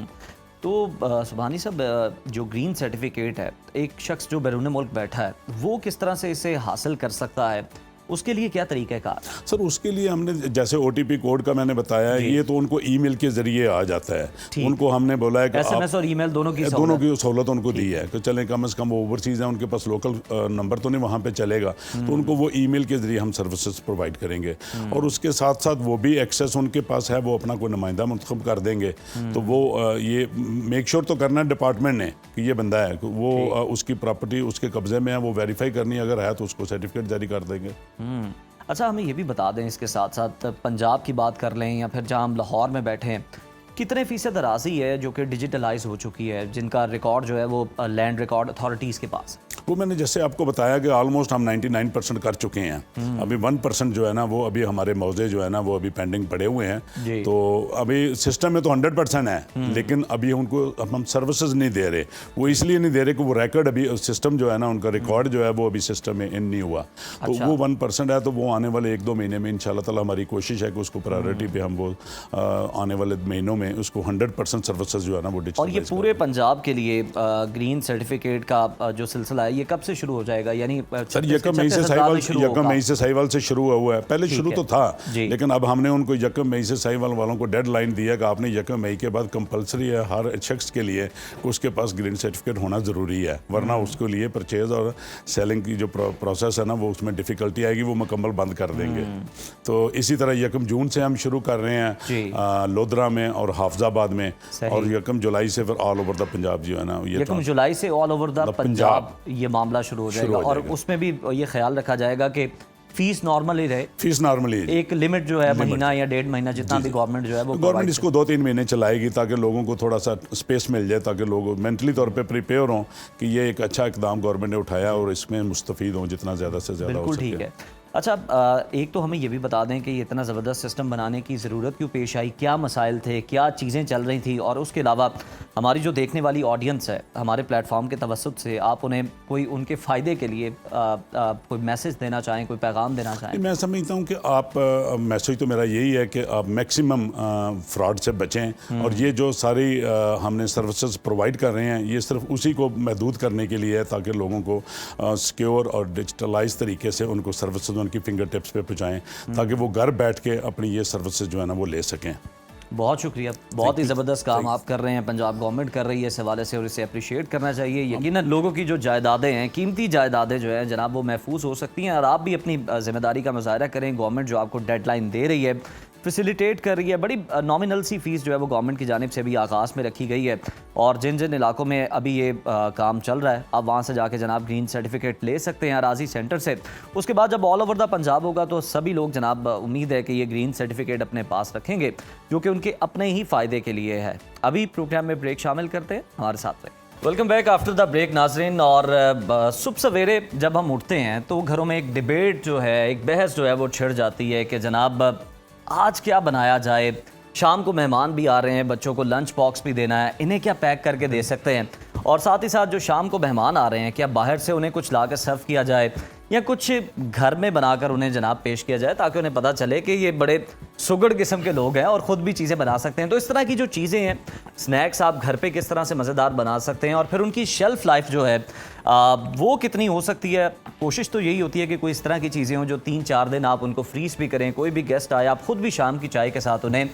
तो सुभानी साहब, जो ग्रीन सर्टिफिकेट है, एक शख्स जो बैरून मुल्क बैठा है वो किस तरह से इसे हासिल कर सकता है, उसके लिए क्या तरीका कार? सर उसके लिए हमने जैसे OTP कोड का मैंने बताया, ये तो उनको ईमेल के जरिए आ जाता है। उनको हमने बोला है कि SMS और ईमेल दोनों की सहूलत उनको दी है कि चलें कम से कम वो ओवरसीज हैं, उनके पास लोकल नंबर तो नहीं वहाँ पे चलेगा, तो उनको वो ईमेल के जरिए हम सर्विसेज प्रोवाइड करेंगे और उसके साथ साथ वो भी एक्सेस उनके पास है, वो अपना कोई नुमाइंदा मुंतखब कर देंगे। तो वो ये मेक श्योर तो करना डिपार्टमेंट ने कि ये बंदा है, वो उसकी प्रॉपर्टी उसके कब्जे में है, वो वेरीफाई करनी अगर है तो उसको सर्टिफिकेट जारी कर देंगे। अच्छा, हमें ये भी बता दें इसके साथ साथ, पंजाब की बात कर लें या फिर जहाँ हम लाहौर में बैठे हैं, कितने फीसद अराजी है जो कि डिजिटलाइज हो चुकी है, जिनका रिकॉर्ड जो है वो लैंड रिकॉर्ड अथॉरिटीज़ के पास? वो मैंने जैसे आपको बताया कि ऑलमोस्ट हम 99% कर चुके हैं। अभी 1% जो है ना वो अभी हमारे मौजे जो है ना वो अभी पेंडिंग पड़े हुए हैं। तो अभी सिस्टम में तो 100% है, लेकिन अभी उनको हम सर्विसेज नहीं दे रहे। वो इसलिए नहीं दे रहे कि वो रिकॉर्ड अभी सिस्टम जो है ना उनका रिकॉर्ड जो है वो अभी सिस्टम में इन नहीं हुआ। तो वो 1% है, तो वो आने वाले 1-2 महीने में इंशाल्लाह ताला हमारी कोशिश है कि उसको प्रायोरिटी पे हम वो आने वाले महीनों में उसको 100% सर्विसेज जो है ना वो डिजिटल। और ये पूरे पंजाब के लिए ग्रीन सर्टिफिकेट का जो सिलसिला है ये कब से शुरू हो जाएगा? यानी सर यकम मई से साहिवाल से शुरू हुआ है। पहले शुरू तो था, लेकिन अब हमने उनको यकम मई से साहिवाल वालों को डेडलाइन दिया कि आपने यकम मई के बाद कंपलसरी है हर शख्स के लिए उसके पास ग्रीन सर्टिफिकेट होना ज़रूरी है, वरना उसके लिए परचेज और सेलिंग की जो प्रोसेस है ना वो उसमें डिफ़िकल्टी आएगी, वो मुकम्मल बंद कर देंगे। तो इसी तरह यकम जून से हम शुरू कर रहे हैं लोधरा में और हाफजाबाद में, और यकम जुलाई से फिर ऑल ओवर द पंजाब जो है ना, यकम जुलाई से ऑल ओवर द पंजाब ये मामला शुरू हो जाएगा। और उसमें भी ये ख्याल रखा जाएगा कि फीस नॉर्मल ही रहे, फीस नॉर्मली एक लिमिट जो है महीना या 1.5 महीना जितना भी गवर्नमेंट जो है वो गवर्नमेंट इसको 2-3 महीने चलाएगी ताकि लोगों को थोड़ा सा स्पेस मिल जाए, ताकि लोग मेंटली तौर पे प्रिपेयर हों कि ये एक अच्छा इकदाम गवर्नमेंट ने उठाया और इसमें मुस्तफीद हों जितना ज़्यादा से ज़्यादा हो सके। ठीक है। अच्छा, एक तो हमें ये भी बता दें कि ये इतना ज़बरदस्त सिस्टम बनाने की ज़रूरत क्यों पेश आई, क्या मसाइल थे, क्या चीज़ें चल रही थी, और उसके अलावा हमारी जो देखने वाली ऑडियंस है हमारे प्लेटफॉर्म के तवस्सुत से आप उन्हें कोई उनके फ़ायदे के लिए कोई मैसेज देना चाहें, कोई पैगाम देना चाहें? मैं समझता हूँ कि आप मैसेज तो मेरा यही है कि आप मैक्सिमम फ्रॉड से बचें, और ये जो सारी हमने सर्विसेज प्रोवाइड कर रहे हैं ये सिर्फ उसी को महदूद करने के लिए है ताकि लोगों को सिक्योर और डिजिटलाइज तरीके से उनको सर्विसेज उनकी फिंगर टिप्स पे पहुँचाएँ ताकि वो घर बैठ के अपनी ये सर्विसेज जो है ना वो ले सकें। बहुत शुक्रिया, बहुत ही ज़बरदस्त काम आप कर रहे हैं, पंजाब गवर्नमेंट कर रही है इस हवाले से, और इसे अप्रिशिएट करना चाहिए। यकीनन लोगों की जो जायदादें हैं, कीमती जायदादें जो हैं जनाब, वो महफूज हो सकती हैं, और आप भी अपनी जिम्मेदारी का मुजाहरा करें। गवर्नमेंट जो आपको डेडलाइन दे रही है, फैसिलिटेट कर रही है, बड़ी नॉमिनल सी फ़ीस जो है वो गवर्नमेंट की जानिब से भी आगाज़ में रखी गई है, और जिन जिन इलाकों में अभी ये काम चल रहा है आप वहाँ से जाके जनाब ग्रीन सर्टिफिकेट ले सकते हैं अराजी सेंटर से। उसके बाद जब ऑल ओवर द पंजाब होगा तो सभी लोग जनाब, उम्मीद है कि ये ग्रीन सर्टिफिकेट अपने पास रखेंगे जो कि उनके अपने ही फ़ायदे के लिए है। अभी प्रोग्राम में ब्रेक शामिल करते हैं, हमारे साथ रहे। Welcome back after the break नाजरीन। और सुबह सवेरे जब हम उठते हैं तो घरों में एक डिबेट जो है, एक बहस जो है वो छिड़ जाती है कि जनाब आज क्या बनाया जाए, शाम को मेहमान भी आ रहे हैं, बच्चों को लंच बॉक्स भी देना है, इन्हें क्या पैक करके दे सकते हैं, और साथ ही साथ जो शाम को मेहमान आ रहे हैं क्या बाहर से उन्हें कुछ ला कर सर्व किया जाए या कुछ घर में बनाकर उन्हें जनाब पेश किया जाए ताकि उन्हें पता चले कि ये बड़े सुगड़ किस्म के लोग हैं और ख़ुद भी चीज़ें बना सकते हैं। तो इस तरह की जो चीज़ें हैं, स्नैक्स आप घर पे किस तरह से मज़ेदार बना सकते हैं और फिर उनकी शेल्फ़ लाइफ जो है वो कितनी हो सकती है। कोशिश तो यही होती है कि कोई इस तरह की चीज़ें हों जो 3-4 दिन आप उनको फ्रीज़ भी करें, कोई भी गेस्ट आए आप ख़ुद भी शाम की चाय के साथ उन्हें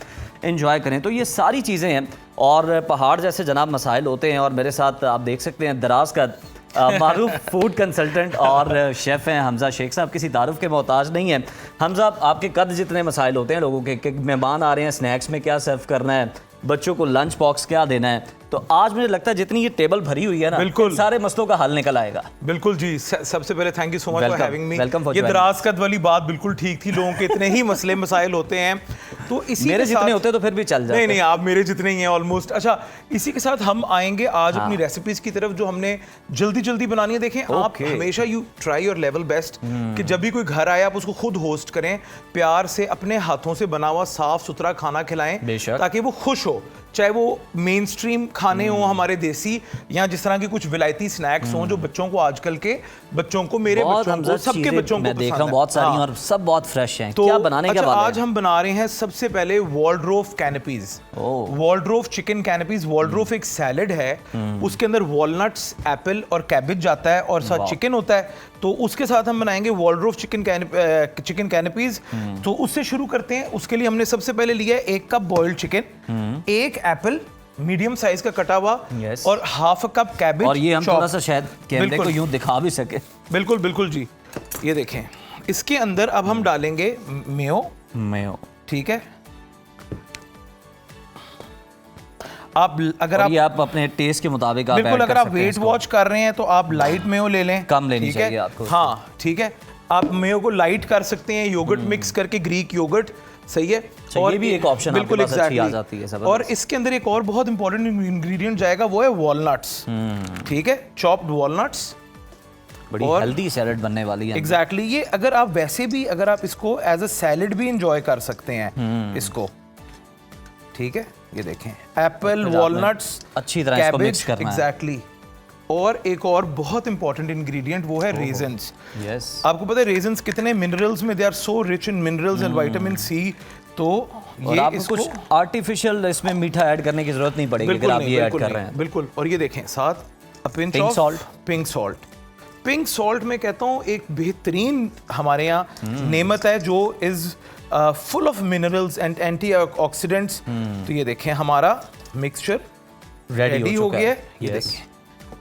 एंजॉय करें। तो ये सारी चीज़ें हैं और पहाड़ जैसे जनाब मसाइल होते हैं, और मेरे साथ आप देख सकते हैं दराज का मारूफ फूड कंसल्टेंट और शेफ़ हैं हमजा शेख साहब, किसी तारुफ के मोहताज नहीं है। हमजा, आपके कद जितने मसाइल होते हैं लोगों के कि मेहमान आ रहे हैं, स्नैक्स में क्या सर्व करना है, बच्चों को लंच बॉक्स क्या देना है, तो आज मुझे लगता है जितनी ये टेबल भरी हुई है ना, बिल्कुल सारे मसलों का हल निकल आएगा। बिल्कुल जी, सबसे पहले thank you so much for having me. Welcome for ये दराज कद वाली बात बिल्कुल ठीक थी, लोगों के इतने ही मसले मसाइल होते हैं, तो इसी मेरे के जितने साथ- होते तो फिर भी चल जाते। नहीं, आप मेरे जितने ही हैं ऑलमोस्ट। अच्छा, इसी के साथ हम आएंगे आज अपनी रेसिपीज की तरफ जो हमने जल्दी जल्दी बनानी है। देखें, आप हमेशा you try your level best कि जब भी कोई घर आए आप उसको खुद होस्ट करें, प्यार से अपने हाथों से बना हुआ साफ सुथरा खाना खिलाएं बेशक। ताकि वो खुश हो, चाहे वो मेन स्ट्रीम खाने हो हमारे देसी, या जिस तरह की कुछ विलायती स्नैक्स हों जो बच्चों को, आजकल के बच्चों को, मेरे बहुत बच्चों को, सबके चीज़ें बच्चों को मैं देख रहा पसंद हूँ, है। बहुत सारी हाँ। और सब बहुत फ्रेश हैं। तो क्या बनाने अच्छा, के बाद आज हम बना रहे हैं सबसे पहले वॉलड्रोफ कैनपीज। वॉलड्रोफ चिकन कैनपीज। वॉलड्रोफ एक सैलेड है, उसके अंदर वॉलनट्स, एप्पल और कैबेज जाता है और साथ चिकन होता है, तो उसके साथ हम बनाएंगे वॉलड्रोफ चिकन कैनपीज। तो उससे शुरू करते हैं। उसके लिए हमने सबसे पहले लिया है 1 cup boiled chicken, 1 Apple medium size का कटा हुआ, और हाफ कप कैबेज। और ये हम थोड़ा सा शायद कैमरे को बिल्कुल। यूं दिखा भी सके। बिल्कुल बिल्कुल जी, ये देखें। इसके अंदर अब हम डालेंगे मेयो। ठीक है, आप अगर और ये आप अपने टेस्ट के मुताबिक आप बिल्कुल ऐड अगर कर आप सकते हैं वेट इसको। वॉच कर रहे हैं तो आप लाइट मेयो ले लें, कम लेनी ठीक है? चाहिए आपको। हाँ ठीक है, आप मेयो को लाइट कर सकते हैं, योगर्ट मिक्स करके, ग्रीक योगर्ट, सही है। और ये भी एक ऑप्शन आपके बिल्कुल पास अच्छी आ exactly। जाती है, जबरदस्त। और इसके अंदर एक और बहुत इंपॉर्टेंट इंग्रेडिएंट जाएगा, वो है वॉलनट्स। ठीक है, चॉप्ड वॉलनट्स। बड़ी और हेल्दी सैलेड बनने वाली है। एग्जैक्टली ये अगर आप वैसे भी, अगर आप इसको एज अ सैलेड भी इंजॉय कर सकते हैं इसको। ठीक है, ये देखें, एप्पल, वॉलनट्स, अच्छी तरह इसको मिक्स करना है। एग्जैक्टली। और एक और बहुत इंपॉर्टेंट इंग्रेडिएंट वो है रेजन्स। यस। आपको पता है रेजन्स कितने मिनरल्स में, they are so rich in minerals and vitamin C. तो और ये आपको इसको कुछ आर्टिफिशियल इसमें मीठा ऐड करने की जरूरत नहीं पड़ेगी अगर आप ये ऐड कर रहे हैं। बिल्कुल। और ये देखें, साथ pinch Pink of salt। Pink salt. Pink salt मैं कहता हूँ एक बेहतरीन हमारे यहाँ नेमत है जो is full of minerals and antioxidants. तो ये देखें, हमारा मिक्सचर रेडी हो गया है। ये देखें,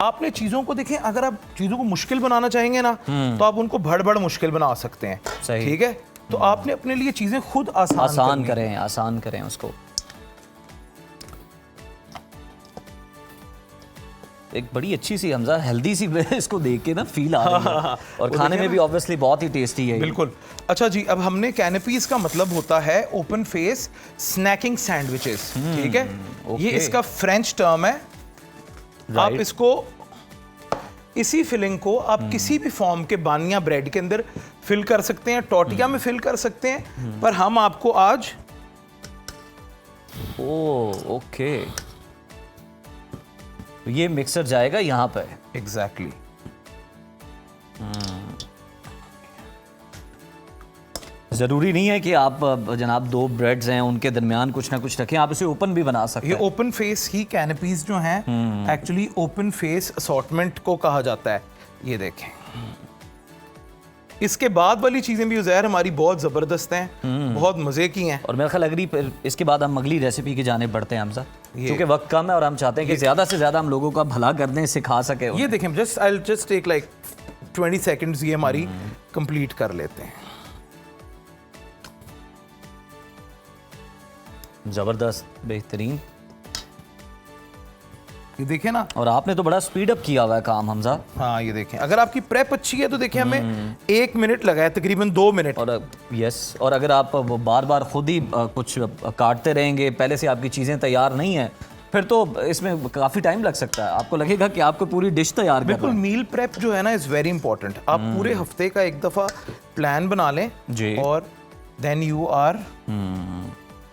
आपने चीज़ों को देखें, अगर आप चीज़ों को मुश्किल बनाना चाहेंगे ना तो आप उनको भड़ मुश्किल बना सकते हैं। सही। ठीक है, तो आपने अपने लिए चीज़ें खुद आसान करें उसको। एक बड़ी अच्छी सी हमजा हेल्दी सी इसको देख के ना फील आ रही है और खाने में भी ऑब्वियसली बहुत ही टेस्टी है। बिल्कुल। अच्छा जी, अब हमने कैनपीज का मतलब होता है ओपन फेस स्नैकिंग सैंडविचेस। ठीक है, ये इसका फ्रेंच टर्म है। आप इसको, इसी फिलिंग को आप किसी भी फॉर्म के बान या ब्रेड के अंदर फिल कर सकते हैं, टॉर्टिया में फिल कर सकते हैं, पर हम आपको आज ओके, ये मिक्सर जाएगा यहाँ पे। एग्जैक्टली। ज़रूरी नहीं है कि आप जनाब 2 ब्रेड्स हैं उनके दरमियान कुछ ना कुछ रखें, आप इसे ओपन भी बना सकते ये हैं। ओपन फेस ही कैनपीज जो हैं एक्चुअली ओपन फेस असॉर्टमेंट को कहा जाता है। ये देखें, इसके बाद वाली चीज़ें भी उज़ैर हमारी बहुत ज़बरदस्त हैं, बहुत मज़े की हैं। और मेरा ख्याल अगली इसके बाद हम अगली रेसिपी की जाने बढ़ते हैं हमजा, क्योंकि वक्त कम है और हम चाहते हैं कि ज़्यादा से ज़्यादा हम लोगों का भला कर दें, सिखा सके। ये देखें, I just take like 20 seconds, ये हमारी कंप्लीट कर लेते हैं। ज़बरदस्त, बेहतरीन। ये देखें ना, और आपने तो बड़ा स्पीड अप किया हुआ है काम हमजा। हाँ ये देखें, अगर आपकी प्रेप अच्छी है तो देखें हमें 1 मिनट लगा है, तकरीबन 2 मिनट। और यस, और अगर आप बार बार खुद ही कुछ काटते रहेंगे, पहले से आपकी चीज़ें तैयार नहीं हैं, फिर तो इसमें काफ़ी टाइम लग सकता है। आपको लगेगा कि आपको पूरी डिश तैयार कर बिल्कुल, मील प्रेप जो है ना इज़ वेरी इंपॉर्टेंट। आप पूरे हफ्ते का एक दफ़ा प्लान बना लें जी, और then you are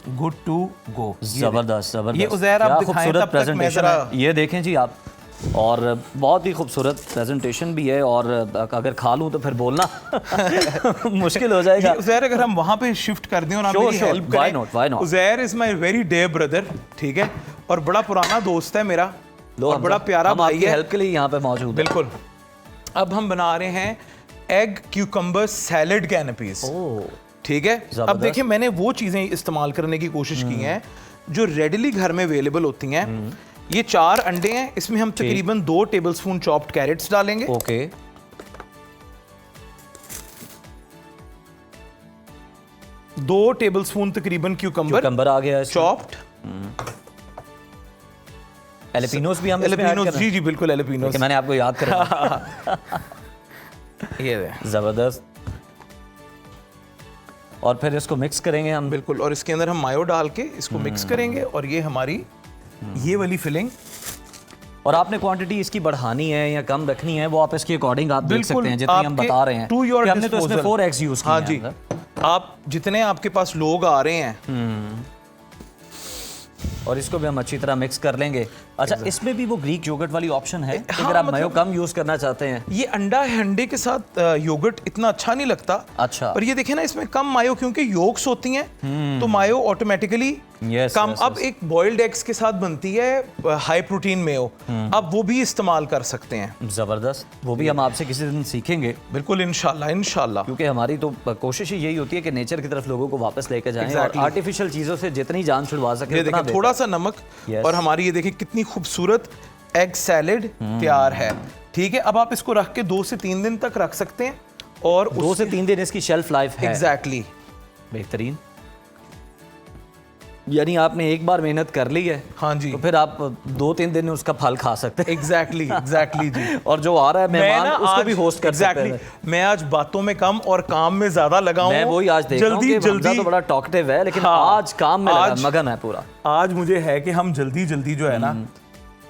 good to go. ज़बरदस्त ज़बरदस्त। ये उज़ैर आप क्या दिखाएं, खूबसूरत तब तक मैं प्रेजेंटेशन ज़रा- है, ये देखें जी आप, और बहुत ही खूबसूरत प्रेजेंटेशन भी है, और अगर खा लूँ तो फिर बोलना मुश्किल हो जाएगा। उज़ैर अगर हम वहाँ पे शिफ्ट कर दें और आप मेरी हेल्प Why करें। not, why not? Uzair is my very dear brother, ठीक है, और बड़ा पुराना दोस्त है मेरा, लो और बड़ा प्यारा हम भाई आपकी है। हेल्प के लिए यहाँ पे मौजूद है। बिल्कुल। अब हम बना रहे हैं एग क्यूकम्बर सैलेड कैनपीज। ठीक है, अब जबरदस्त। देखिए, मैंने वो चीज़ें इस्तेमाल करने की कोशिश की हैं जो रेडिली घर में अवेलेबल होती हैं। ये 4 अंडे हैं, इसमें हम तकरीबन 2 टेबलस्पून चॉप्ड कैरेट्स डालेंगे। ओके 2 टेबलस्पून तकरीबन क्यूकम्बर आ गया चॉप्ड। एलिपिनोस भी हम इसमें ऐड कर रहे हैं? जी जी बिल्कुल एलिपिनोस। कि मैंने आपको याद करा। ये दे। जबरदस्त। और फिर इसको मिक्स करेंगे हम। बिल्कुल, और इसके अंदर हम मायो डाल के इसको मिक्स करेंगे और ये हमारी ये वाली फिलिंग। और आपने क्वांटिटी इसकी बढ़ानी है या कम रखनी है वो आप इसके अकॉर्डिंग आप देख सकते हैं, जितनी हम आपके बता रहे हैं to your कि हमने तो इसमें disposal। 4x यूज किया हाँ है जी, अंदर। आप जितने आपके पास लोग आ रहे हैं और इसको भी हम अच्छी तरह मिक्स कर लेंगे। अच्छा, इसमें भी वो ग्रीक योगर्ट वाली ऑप्शन है कि हाँ, अगर आप मतलब मायो कम यूज करना चाहते हैं। ये अंडा है, अंडे के साथ योगर्ट इतना अच्छा नहीं लगता। अच्छा। पर ये देखें ना, इसमें कम मायो क्योंकि योग्स होती हैं तो मायो ऑटोमेटिकली Yes, कम। yes, अब एक बॉइल्ड एग्स के साथ बनती है हाई प्रोटीन मेयो, अब वो भी इस्तेमाल कर सकते हैं। जबरदस्त, वो भी हम आपसे किसी दिन सीखेंगे, बिल्कुल इंशाल्लाह इंशाल्लाह। क्योंकि हमारी तो कोशिश ही यही होती है कि नेचर की तरफ लोगों को वापस लेकर जाएं Exactly। और आर्टिफिशियल चीज़ों से जितनी जान छुड़वा सके ये उतना देखें थोड़ा सा नमक Yes। और हमारी ये देखें कितनी खूबसूरत एग सैलेड तैयार है। ठीक है, अब आप इसको रख के 2 से 3 दिन तक रख सकते हैं और 2 से 3 दिन इसकी शेल्फ लाइफ है। एग्जैक्टली बेहतरीन। यानी आपने एक बार मेहनत कर ली है, हाँ जी, तो फिर आप 2-3 दिन में उसका फल खा सकते हैं। एग्जैक्टली जी। और जो आ रहा है मेहमान उसको भी होस्ट कर सकते हैं। मैं आज बातों में कम और काम में ज्यादा लगा हूं। मैं वही आज देख रहा हूं कि हमजा तो बड़ा टॉकटिव है, लेकिन हाँ, आज काम में लगा, मगन है पूरा। आज मुझे है कि हम जल्दी जल्दी जो है ना,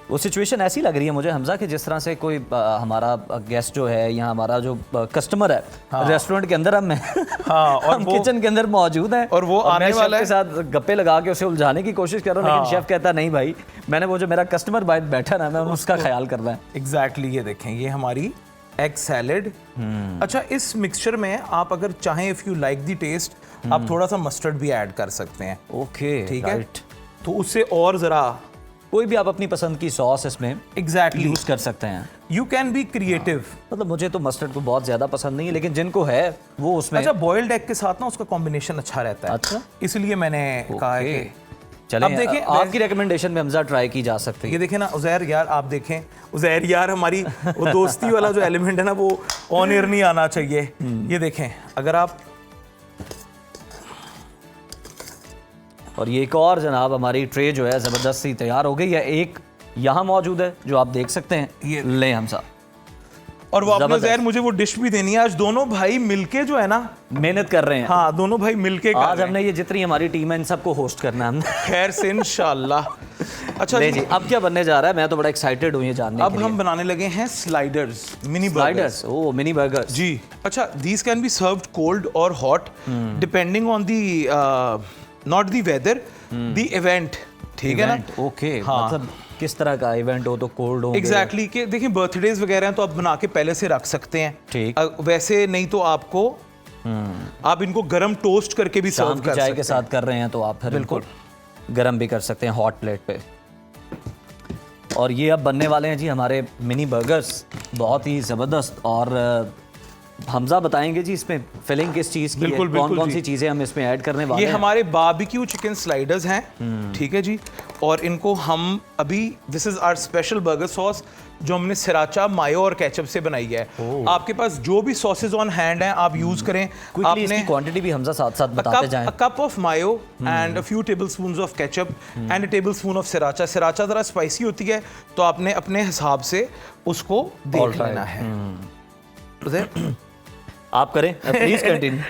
वो सिचुएशन ऐसी लग रही है मुझे हमजा कि जिस तरह से कोई हमारा गेस्ट जो है या हमारा जो कस्टमर है रेस्टोरेंट के अंदर हम और हम किचन के अंदर मौजूद हैं और वो आने मैं वाला शेफ के साथ गप्पे लगा के उसे उलझाने की कोशिश कर रहा हूँ, लेकिन शेफ कहता नहीं भाई, मैंने वो जो मेरा कस्टमर बैठा ना, मैं उसका ख्याल करना है। एग्जैक्टली ये देखें, ये हमारी एग सैलेड। अच्छा, इस मिक्सचर में आप अगर चाहें, if you like the taste, आप थोड़ा सा मस्टर्ड भी ऐड कर सकते हैं। ओके, ठीक है, तो उससे और जरा कोई भी आप अपनी पसंद की सॉस इसमें एग्जैक्टली यूज कर सकते हैं। You can be creative. मतलब मुझे तो मस्टर्ड को बहुत ज्यादा पसंद नहीं है, लेकिन जिनको है वो उसमें। अच्छा, बॉइल्ड एग के साथ ना उसका कॉम्बिनेशन अच्छा रहता है। अच्छा, इसलिए मैंने कहा है कि चलें, अब देखें, आपकी रिकमेंडेशन में हमजा ट्राई की जा सकती है। ये देखें ना उज़ैर यार, आप देखें उज़ैर यार, हमारी वो दोस्ती वाला जो एलिमेंट है ना, वो ऑन एयर नहीं आना चाहिए। ये देखें, अगर आप, और ये एक और जनाब हमारी ट्रे जो है ज़बरदस्त सी तैयार हो गई है। एक यहाँ मौजूद है जो आप देख सकते हैं, ये ले हमसा। और वो आपने जबरदस्त। उज़ैर मुझे वो डिश भी देनी है। आज दोनों भाई मिलके जो है ना मेहनत कर रहे हैं। हाँ, दोनों भाई मिलके कर आज रहे हैं। हमने ये जितनी हमारी टीम है इन सबको होस्ट करना है हमने। खैर से इंशाल्लाह। अच्छा ले जी, अब क्या बनने जा रहा है? मैं तो बड़ा एक्साइटेड हूँ ये जानने अब के लिए। हम बनाने लगे हैं sliders, mini sliders. Oh, mini burgers. जी। अच्छा, these can be served cold और hot depending on the not the weather, the event. ठीक है ना? ओके, हाँ। मतलब किस तरह का इवेंट हो तो कोल्ड हो। एग्जैक्टली कि देखिए, बर्थडेज वगैरह हैं तो आप बना के पहले से रख सकते हैं। ठीक। वैसे नहीं तो आपको आप इनको गरम टोस्ट करके भी सर्व शाम की कर चाय सकते के साथ कर रहे हैं तो आप फिर बिल्कुल गरम भी कर सकते हैं हॉट प्लेट पे। और ये अब बनने वाले हैं जी हमारे मिनी बर्गर्स, बहुत ही ज़बरदस्त। और हमजा बताएंगे जी इसमें फिलिंग किस चीज़ की है, बिल्कुल, कौन बिल्कुल कौन जी। सी चीज़ें हम इसमें ऐड करने वाले ये हैं। हमारे बारबेक्यू चिकन स्लाइडर्स हैं। ठीक है जी, और इनको हम अभी, this is our special burger sauce जो हमने सिराचा, मायो और केचप से बनाई है। आपके पास जो भी सॉसेज ऑन हैंड हैं आप यूज करें। क्विकली इसकी क्वांटिटी भी हमजा साथ साथ बताते जाएं। a cup of mayo and a few tablespoons of ketchup and a tablespoon of sriracha। sriracha ज़रा स्पाइसी होती है तो आपने अपने हिसाब से उसको देख लेना है। उधर आप करें, प्लीज कंटिन्यू।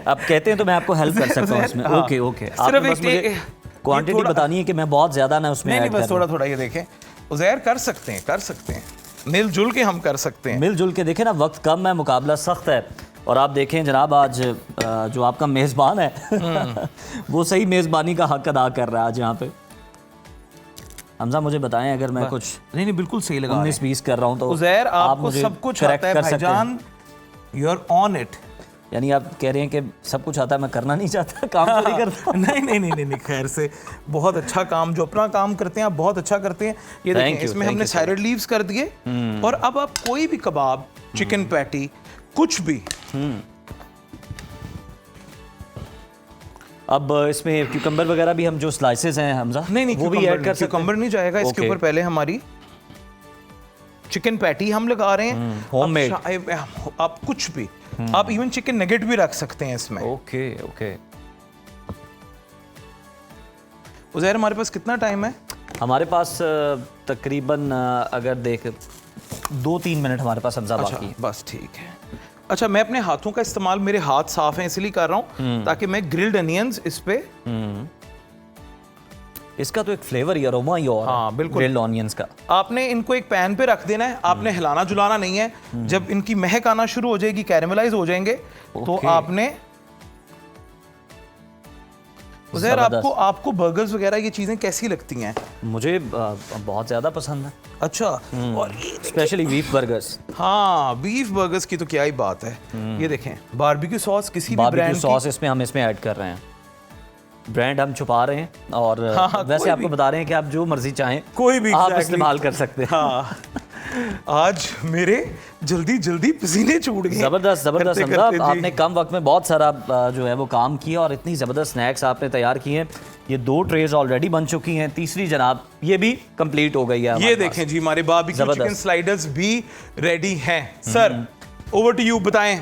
आप कहते हैं तो मैं आपको हेल्प कर सकता हूँ इसमें। हाँ। ओके ओके, सिर्फ आपने बस एक- मुझे ये क्वांटिटी थोड़ा- बतानी है कि मैं बहुत ज़्यादा ना उसमें नहीं ऐड बस कर थोड़ा थोड़ा ये देखें उज़ैर, कर सकते हैं मिलजुल के हम कर सकते हैं। मिलजुल के। देखें ना, वक्त कम है, मुकाबला सख्त है। और आप देखें जनाब, आज जो आपका मेज़बान है वो सही मेज़बानी का हक अदा कर रहा है आज यहाँ पे। हमजा मुझे बताएं, अगर मैं कुछ नहीं बिल्कुल सही लगा 19-20 कर रहा हूँ तो उज़ैर, आप आपको मुझे सब कुछ correct आता है कर सकते हैं। भाईजान, यू आर ऑन इट। यानी आप कह रहे हैं कि सब कुछ आता है, मैं करना नहीं चाहता, काम चोरी करता। नहीं, खैर से बहुत अच्छा काम, जो अपना काम करते हैं आप बहुत अच्छा करते हैं। ये Thank देखें, you, इसमें thank हमने you, sir. सैलड लीव्स कर दिए। और अब आप कोई भी कबाब, चिकन पैटी, कुछ भी अब इसमें क्यूकम्बर वगैरह भी हम जो स्लाइसेस हैं हमजा नहीं वो भी ऐड कर सकते हैं? क्यूकम्बर नहीं जाएगा इसके Okay. ऊपर। पहले हमारी चिकन पैटी हम लगा रहे हैं, homemade. आप कुछ भी, आप इवन चिकन नगेट भी रख सकते हैं इसमें। Okay okay. उज़ैर हमारे पास कितना टाइम है? हमारे पास तकरीबन अगर देख 2-3 मिनट हमारे पास हमजा अच्छा बाकी है। बस ठीक है। अच्छा, मैं अपने हाथों का इस्तेमाल, मेरे हाथ साफ हैं इसलिए कर रहा हूँ ताकि मैं ग्रिल्ड अनियंस इस पे, इसका तो एक फ्लेवर ही अरोमा ही और हाँ, बिल्कुल। ग्रिल्ड ऑनियंस का। आपने इनको एक पैन पे रख देना है, आपने हिलाना जुलाना नहीं है। जब इनकी महक आना शुरू हो जाएगी, कैरेमलाइज हो जाएंगे, तो Okay. आपने उज़ैर, जबरदस्त। आपको बर्गर्स वगैरह ये चीजें कैसी लगती हैं? मुझे बहुत ज़्यादा पसंद है, अच्छा, और स्पेशली बीफ बर्गर्स। हाँ, बीफ बर्गर्स की तो क्या ही बात है। ये देखें, बारबेक्यू सॉस किसी भी बारबेक्यू ब्रांड सॉस इसमें हम इसमें ऐड कर रहे हैं। ब्रांड हम छुपा रहे हैं और हाँ, वैसे कोई आपको भी। बता रहे हैं कि आप जो मर्जी चाहें कोई भी आप exactly। इस्तेमाल कर सकते हैं। हाँ, आज मेरे जल्दी जल्दी पसीने छूट गए। जबरदस्त जबरदस्त करते- हमजा, करते जी। आपने कम वक्त में बहुत सारा जो है वो काम किया और इतनी ज़बरदस्त स्नैक्स आपने तैयार किए हैं। ये 2 ट्रेज ऑलरेडी बन चुकी हैं, तीसरी जनाब ये भी कंप्लीट हो गई है ये हमारे पास। देखें जी, हमारे बारबेक्यू जबरदस्त। चिकन स्लाइडर्स भी रेडी हैं। सर, ओवर टू यू, बताएं।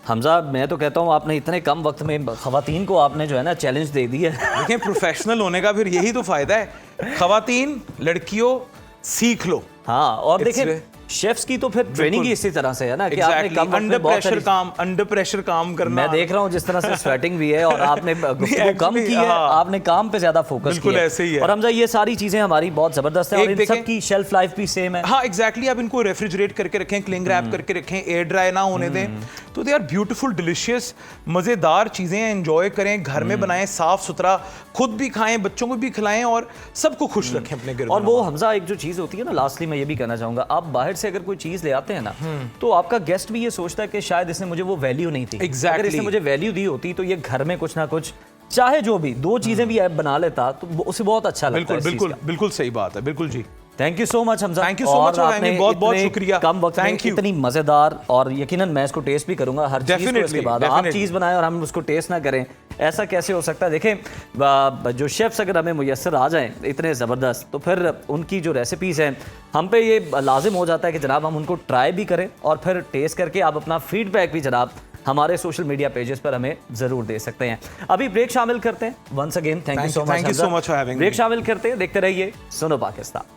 हमजा, मैं तो कहता हूँ आपने इतने कम वक्त में खवातीन को आपने जो है ना चैलेंज दे दिया है। देखें, प्रोफेशनल होने का फिर यही तो फायदा है। खवातीन, लड़कियों, सीख लो। हाँ, और It's देखें way- शेफ्स की तो फिर ट्रेनिंग ही इसी तरह से है ना कि आपने Exactly. कम वक्त अंडर में बहुत प्रेशर सारी काम, अंडर प्रेशर काम करना। मैं देख रहा हूँ जिस तरह से स्वेटिंग भी है और आपने गुफ्तगू कम actually, की है, हाँ। आपने काम पे ज्यादा फोकस बिल्कुल किया ऐसे ही है। और हमजा ये सारी चीजें हमारी बहुत जबरदस्त है और एक इन देखें- सब की शेल्फ लाइफ भी सेम है। हाँ, एग्जैक्टली। आप इनको रेफ्रिजरेट करके रखें, क्लिंग रैप करके रखें, एयर ड्राई ना होने दें, तो दे आर ब्यूटीफुल, डिलिशियस, मज़ेदार चीज़ें हैं। एंजॉय करें, घर में बनाएं, साफ सुथरा, खुद भी खाएं, बच्चों को भी खिलाएं और सबको खुश रखें अपने घर में। और वो हमजा एक जो चीज़ होती है ना, लास्टली मैं ये भी कहना चाहूँगा, आप बाहर से अगर कोई चीज़ ले आते हैं ना तो आपका गेस्ट भी ये सोचता है कि शायद इसने मुझे वो वैल्यू नहीं थी। Exactly. अगर इसने मुझे वैल्यू दी होती तो ये घर में कुछ ना कुछ, चाहे जो भी 2 चीज़ें भी ऐप बना लेता तो उसे बहुत अच्छा लगता बिल्कुल है इस चीज़ बिल्कुल का। बिल्कुल सही बात है, बिल्कुल जी। Thank you so much Hamza. Thank you so much, और आपने आपने बहुत-बहुत इतने शुक्रिया। कम वक्त में Thank you. इतनी मजेदार, और यकीनन मैं इसको टेस्ट भी करूंगा हर चीज को इसके Definitely, बाद। आप definitely. चीज बनाएं और हम उसको टेस्ट ना करें, ऐसा कैसे हो सकता है? देखें, जो शेफ्स अगर हमें मुयस्सर आ जाएं इतने ज़बरदस्त, तो फिर उनकी जो रेसिपीज़ हैं हम पे ये लाजिम हो जाता है कि जनाब हम उनको ट्राई भी करें और फिर टेस्ट करके आप अपना फीडबैक भी जनाब हमारे सोशल मीडिया पेजेस पर हमें ज़रूर दे सकते हैं। अभी ब्रेक शामिल करते हैं। Once again thank you so much for having me. Break शामिल करते हैं, देखते रहिए सुनो पाकिस्तान।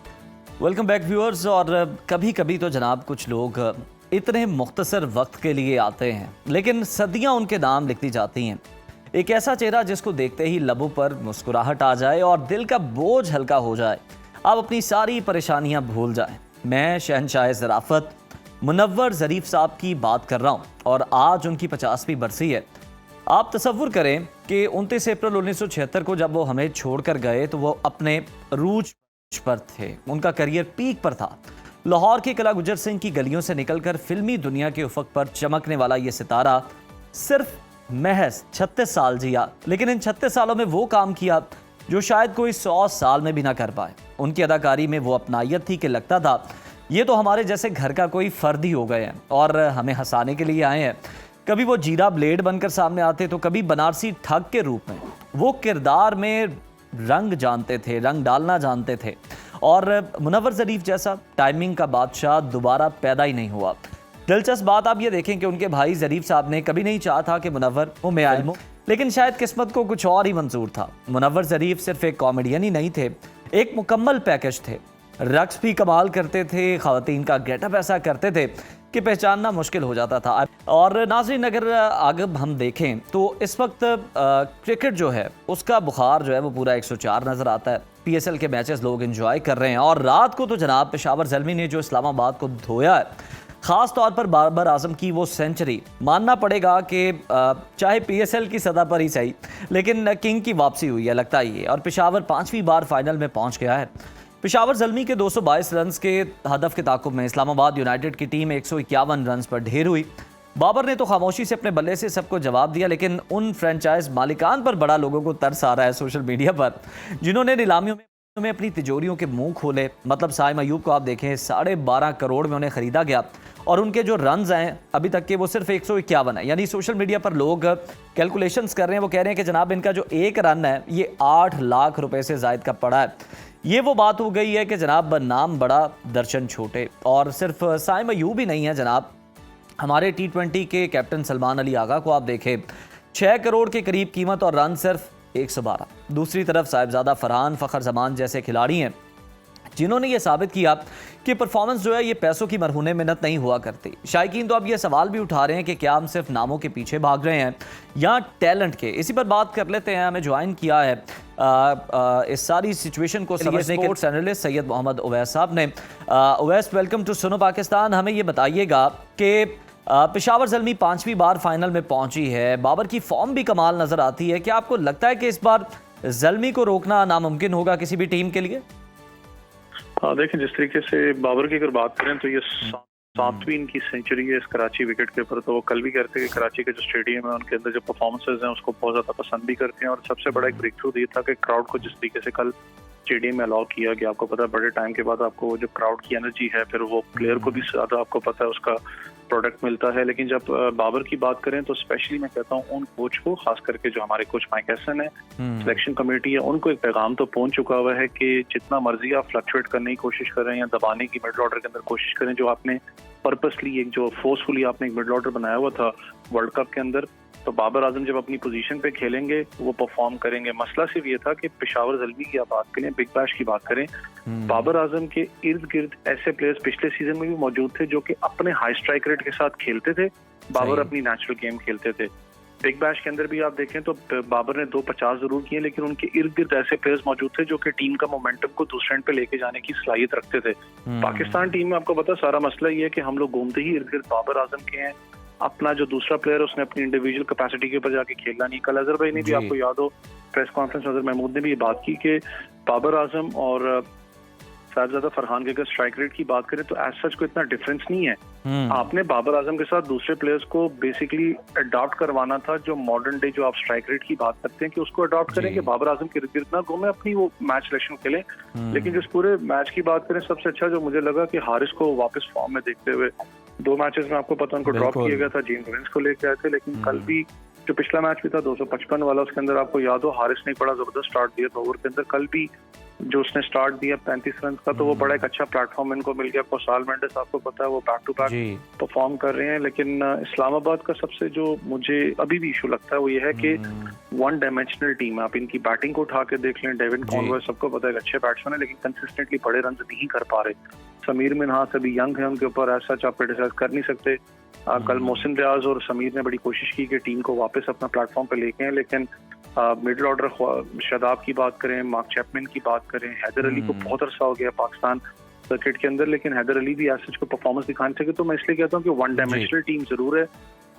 Welcome back viewers. और कभी कभी तो जनाब कुछ लोग इतने मुख्तसर वक्त के लिए आते हैं लेकिन सदियां उनके नाम लिखती जाती हैं। एक ऐसा चेहरा जिसको देखते ही लबों पर मुस्कुराहट आ जाए और दिल का बोझ हल्का हो जाए, आप अपनी सारी परेशानियां भूल जाएं। मैं शहनशाह ज़राफ़त मुनव्वर ज़रीफ़ साहब की बात कर रहा हूँ और आज उनकी 50वीं बरसी है। आप तसव्वुर करें कि 29 अप्रैल 1976 को जब वो हमें छोड़कर गए तो वो अपने रूज पर थे, उनका करियर पीक पर था। लाहौर के कला गुजर सिंह की गलियों से निकलकर फिल्मी दुनिया के उफक पर चमकने वाला ये सितारा सिर्फ महज 36 साल जिया, लेकिन इन 36 सालों में वो काम किया जो शायद कोई 100 साल में भी ना कर पाए। उनकी अदाकारी में वो अपनायत थी कि लगता था ये तो हमारे जैसे घर का कोई फर्द ही हो गए हैं और हमें हंसाने के लिए आए हैं। कभी वो जीरा ब्लेड बनकर सामने आते तो कभी बनारसी ठग के रूप में। वो किरदार में रंग जानते थे, रंग डालना जानते थे और मुनव्वर ज़रीफ़ जैसा टाइमिंग का बादशाह दोबारा पैदा ही नहीं हुआ। दिलचस्प बात आप ये देखें कि उनके भाई ज़रीफ़ साहब ने कभी नहीं चाहा था कि मुनव्वर वो में आलम हो, लेकिन शायद किस्मत को कुछ और ही मंजूर था। मुनव्वर ज़रीफ़ सिर्फ एक कॉमेडियन ही नहीं थे, एक मुकम्मल पैकेज थे। रक्स भी कमाल करते थे, ख़वातीन का गेटअप ऐसा करते थे कि पहचानना मुश्किल हो जाता था। और नाज़रीन, अगर आगे हम देखें तो इस वक्त क्रिकेट जो है उसका बुखार जो है वो पूरा 104 नज़र आता है। PSL के मैचेस लोग एंजॉय कर रहे हैं और रात को तो जनाब पेशावर ज़ल्मी ने जो इस्लामाबाद को धोया है, ख़ास तौर पर बाबर आजम की वो सेंचुरी, मानना पड़ेगा कि चाहे PSL की सतह पर ही सही लेकिन किंग की वापसी हुई है लगता ही है और पेशावर 5वीं बार फाइनल में पहुंच गया है। पेशावर ज़ल्मी के 222 रन के हदफ के ताक़ुब में इस्लामाबाद यूनाइटेड की टीम 151 रन पर ढेर हुई। बाबर ने तो खामोशी से अपने बल्ले से सबको जवाब दिया, लेकिन उन फ्रेंचाइज मालिकान पर बड़ा लोगों को तरस आ रहा है सोशल मीडिया पर, जिन्होंने नीलामियों में अपनी तिजोरियों के मुंह खोले। मतलब साइम अयूब को आप देखें, 12.5 करोड़ में उन्हें खरीदा गया और उनके जो रन्स हैं अभी तक के वो सिर्फ 151 है। यानी सोशल मीडिया पर लोग कैलकुलेशंस कर रहे हैं, वो कह रहे हैं कि जनाब इनका जो एक रन है ये 8 लाख रुपए से जायद का पड़ा है। ये वो बात हो गई है कि जनाब नाम बड़ा दर्शन छोटे। और सिर्फ साइम अयूब ही नहीं है जनाब, हमारे T20 के कैप्टन सलमान अली आगा को आप देखें, 6 करोड़ के करीब कीमत और रन सिर्फ 112। दूसरी तरफ साहिबजादा फरहान, फ़खर जमान जैसे खिलाड़ी हैं जिन्होंने ये साबित किया कि परफॉर्मेंस जो है ये पैसों की मरहूने मिन्नत नहीं हुआ करती। शायकीन तो अब ये सवाल भी उठा रहे हैं कि क्या हम सिर्फ नामों के पीछे भाग रहे हैं या टैलेंट के। इसी पर बात कर लेते हैं। हमें ज्वाइन किया है इस सारी सिचुएशन को समझने के स्पोर्ट्स एनालिस्ट सैयद मोहम्मद उवैस साहब ने। Uwais, welcome to Suno Pakistan. हमें ये बताइएगा कि पेशावर ज़ल्मी 5वीं बार फाइनल में पहुंची है, बाबर की फॉर्म भी कमाल नजर आती है। क्या आपको लगता है कि इस बार ज़ल्मी को रोकना नामुमकिन होगा किसी भी टीम के लिए? हाँ, देखें, जिस तरीके से बाबर की अगर बात करें तो ये 7वीं इनकी सेंचुरी है इस कराची विकेट के ऊपर। तो वो कल भी कहते हैं कि कराची के जो स्टेडियम है उनके अंदर जो परफॉर्मेंसेज हैं उसको बहुत ज़्यादा पसंद भी करते हैं। और सबसे बड़ा एक ब्रेक थ्रू ये था कि क्राउड को जिस तरीके से कल स्टेडियम में अलाउ किया गया, आपको पता है बड़े टाइम के बाद आपको जो क्राउड की एनर्जी है फिर वो प्लेयर को भी ज़्यादा आपको पता है उसका प्रोडक्ट मिलता है। लेकिन जब बाबर की बात करें तो स्पेशली मैं कहता हूँ उन कोच को, खास करके जो हमारे कोच माइक हैसन है, सिलेक्शन कमेटी है, उनको एक पैगाम तो पहुंच चुका हुआ है कि जितना मर्जी आप फ्लक्चुएट करने की कोशिश करें या दबाने की मिडल ऑर्डर के अंदर कोशिश करें, जो आपने पर्पसली एक जो फोर्सफुली आपने एक मिडल ऑर्डर बनाया हुआ था वर्ल्ड कप के अंदर, तो बाबर आजम जब अपनी पोजीशन पे खेलेंगे वो परफॉर्म करेंगे। मसला सिर्फ ये था कि पेशावर ज़ल्मी की आप बात करें, बिग बैश की बात करें, बाबर आजम के इर्द गिर्द ऐसे प्लेयर्स पिछले सीजन में भी मौजूद थे जो कि अपने हाई स्ट्राइक रेट के साथ खेलते थे, बाबर अपनी नेचुरल गेम खेलते थे। बिग बैश के अंदर भी आप देखें तो बाबर ने 250 जरूर किए, लेकिन उनके इर्द गिर्द ऐसे प्लेयर्स मौजूद थे जो कि टीम का मोमेंटम को दूसरे एंड पे लेके जाने की सलाहियत रखते थे। पाकिस्तान टीम में आपको पता सारा मसला ये है कि हम लोग घूमते ही इर्द गिर्द बाबर आजम के हैं। अपना जो दूसरा प्लेयर उसने अपनी इंडिविजुअल कैपेसिटी के ऊपर जाके खेलना नहीं। कल अजहर भाई ने भी, आपको याद हो, प्रेस कॉन्फ्रेंस में अजहर महमूद ने भी ये बात की कि बाबर आजम और साहिबजादा फरहान के अगर स्ट्राइक रेट की बात करें तो एज सच को इतना डिफरेंस नहीं है। आपने बाबर आजम के साथ दूसरे प्लेयर्स को बेसिकली अडॉप्ट करवाना था, जो मॉडर्न डे जो आप स्ट्राइक रेट की बात करते हैं कि उसको अडॉप्ट करें कि बाबर आजम के इर्द गिर्द ना घूमे, अपनी वो मैच सिलेक्शन खेलें। लेकिन जिस पूरे मैच की बात करें सबसे अच्छा जो मुझे लगा कि हारिस को वापस फॉर्म में देखते हुए 2 मैचेस में आपको पता उनको ड्रॉप किया गया था, जेम्स विंस को लेके आए थे, लेकिन कल भी जो पिछला मैच भी था 255 वाला, उसके अंदर आपको याद हो हारिस ने एक बड़ा जबरदस्त स्टार्ट दिया था ओवर के अंदर। कल भी जो उसने स्टार्ट दिया 35 रन का, तो वो बड़ा एक अच्छा प्लेटफॉर्म इनको मिल गया। कोसाल मेंडिस आपको पता है वो बैक टू बैक परफॉर्म कर रहे हैं। लेकिन इस्लामाबाद का सबसे जो मुझे अभी भी इशू लगता है वो ये है कि वन डायमेंशनल टीम है। आप इनकी बैटिंग को उठा के देख लें, डेविन कॉनवे सबको पता है अच्छे बैट्समैन है, लेकिन कंसिस्टेंटली बड़े रन नहीं कर पा रहे। समीर मिन्हास अभी यंग है, उनके ऊपर ऐसा आप क्रिटिसाइज कर नहीं सकते। कल मोहसिन रियाज और समीर ने बड़ी कोशिश की कि टीम को वापस अपना प्लेटफॉर्म पे लेके आए, लेकिन मिडिल ऑर्डर शादाब की बात करें, मार्क चैपमैन की बात करें, हैदर अली को बहुत अरसा हो गया पाकिस्तान क्रिकेट के अंदर, लेकिन हैदर अली भी ऐसे को परफॉर्मेंस दिखाने सके। तो मैं इसलिए कहता हूँ कि वन डायमेंशनल टीम जरूर है।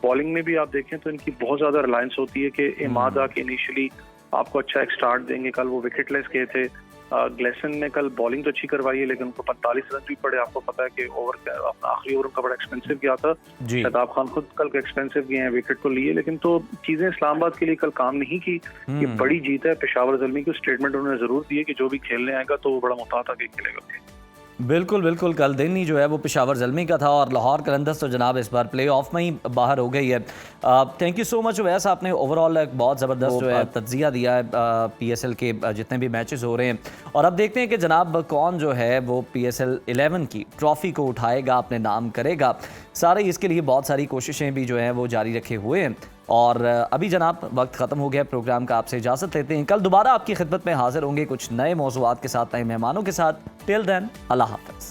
बॉलिंग में भी आप देखें तो इनकी बहुत ज्यादा रिलायंस होती है कि इमाद आके इनिशियली आपको अच्छा एक स्टार्ट देंगे। कल वो विकेटलेस गए थे, ग्लेसन ने कल बॉलिंग तो अच्छी करवाई है, लेकिन उनको 45 रन भी पड़े। आपको पता है कि अपना आखिरी ओवर उनका बड़ा एक्सपेंसिव गया था। शदाब खान खुद कल के एक्सपेंसिव गए हैं, विकेट तो लिए, लेकिन तो चीजें इस्लामाबाद के लिए कल काम नहीं की। ये बड़ी जीत है। पेशावर ज़ल्मी की स्टेटमेंट उन्होंने जरूर दिए कि जो भी खेलने आएगा तो वो बड़ा मुताता के खेलेगा। बिल्कुल बिल्कुल, कल दिन ही जो है वो पेशावर ज़ल्मी का था और लाहौर कलंदर्स तो जनाब इस बार प्ले ऑफ में ही बाहर हो गई है। Thank you so much Uwais, आपने ओवरऑल एक बहुत ज़बरदस्त जो है तज्जिया दिया है PSL के जितने भी मैचेस हो रहे हैं। और अब देखते हैं कि जनाब कौन जो है वो PSL 11 की ट्रॉफ़ी को उठाएगा, अपने नाम करेगा। सारे इसके लिए बहुत सारी कोशिशें भी जो हैं वो जारी रखे हुए हैं। और अभी जनाब वक्त ख़त्म हो गया प्रोग्राम का, आपसे इजाज़त लेते हैं। कल दोबारा आपकी खिदमत में हाजिर होंगे कुछ नए मौज़ूआत के साथ, नए मेहमानों के साथ। टिल देन, अल्लाह हाफ़िज़।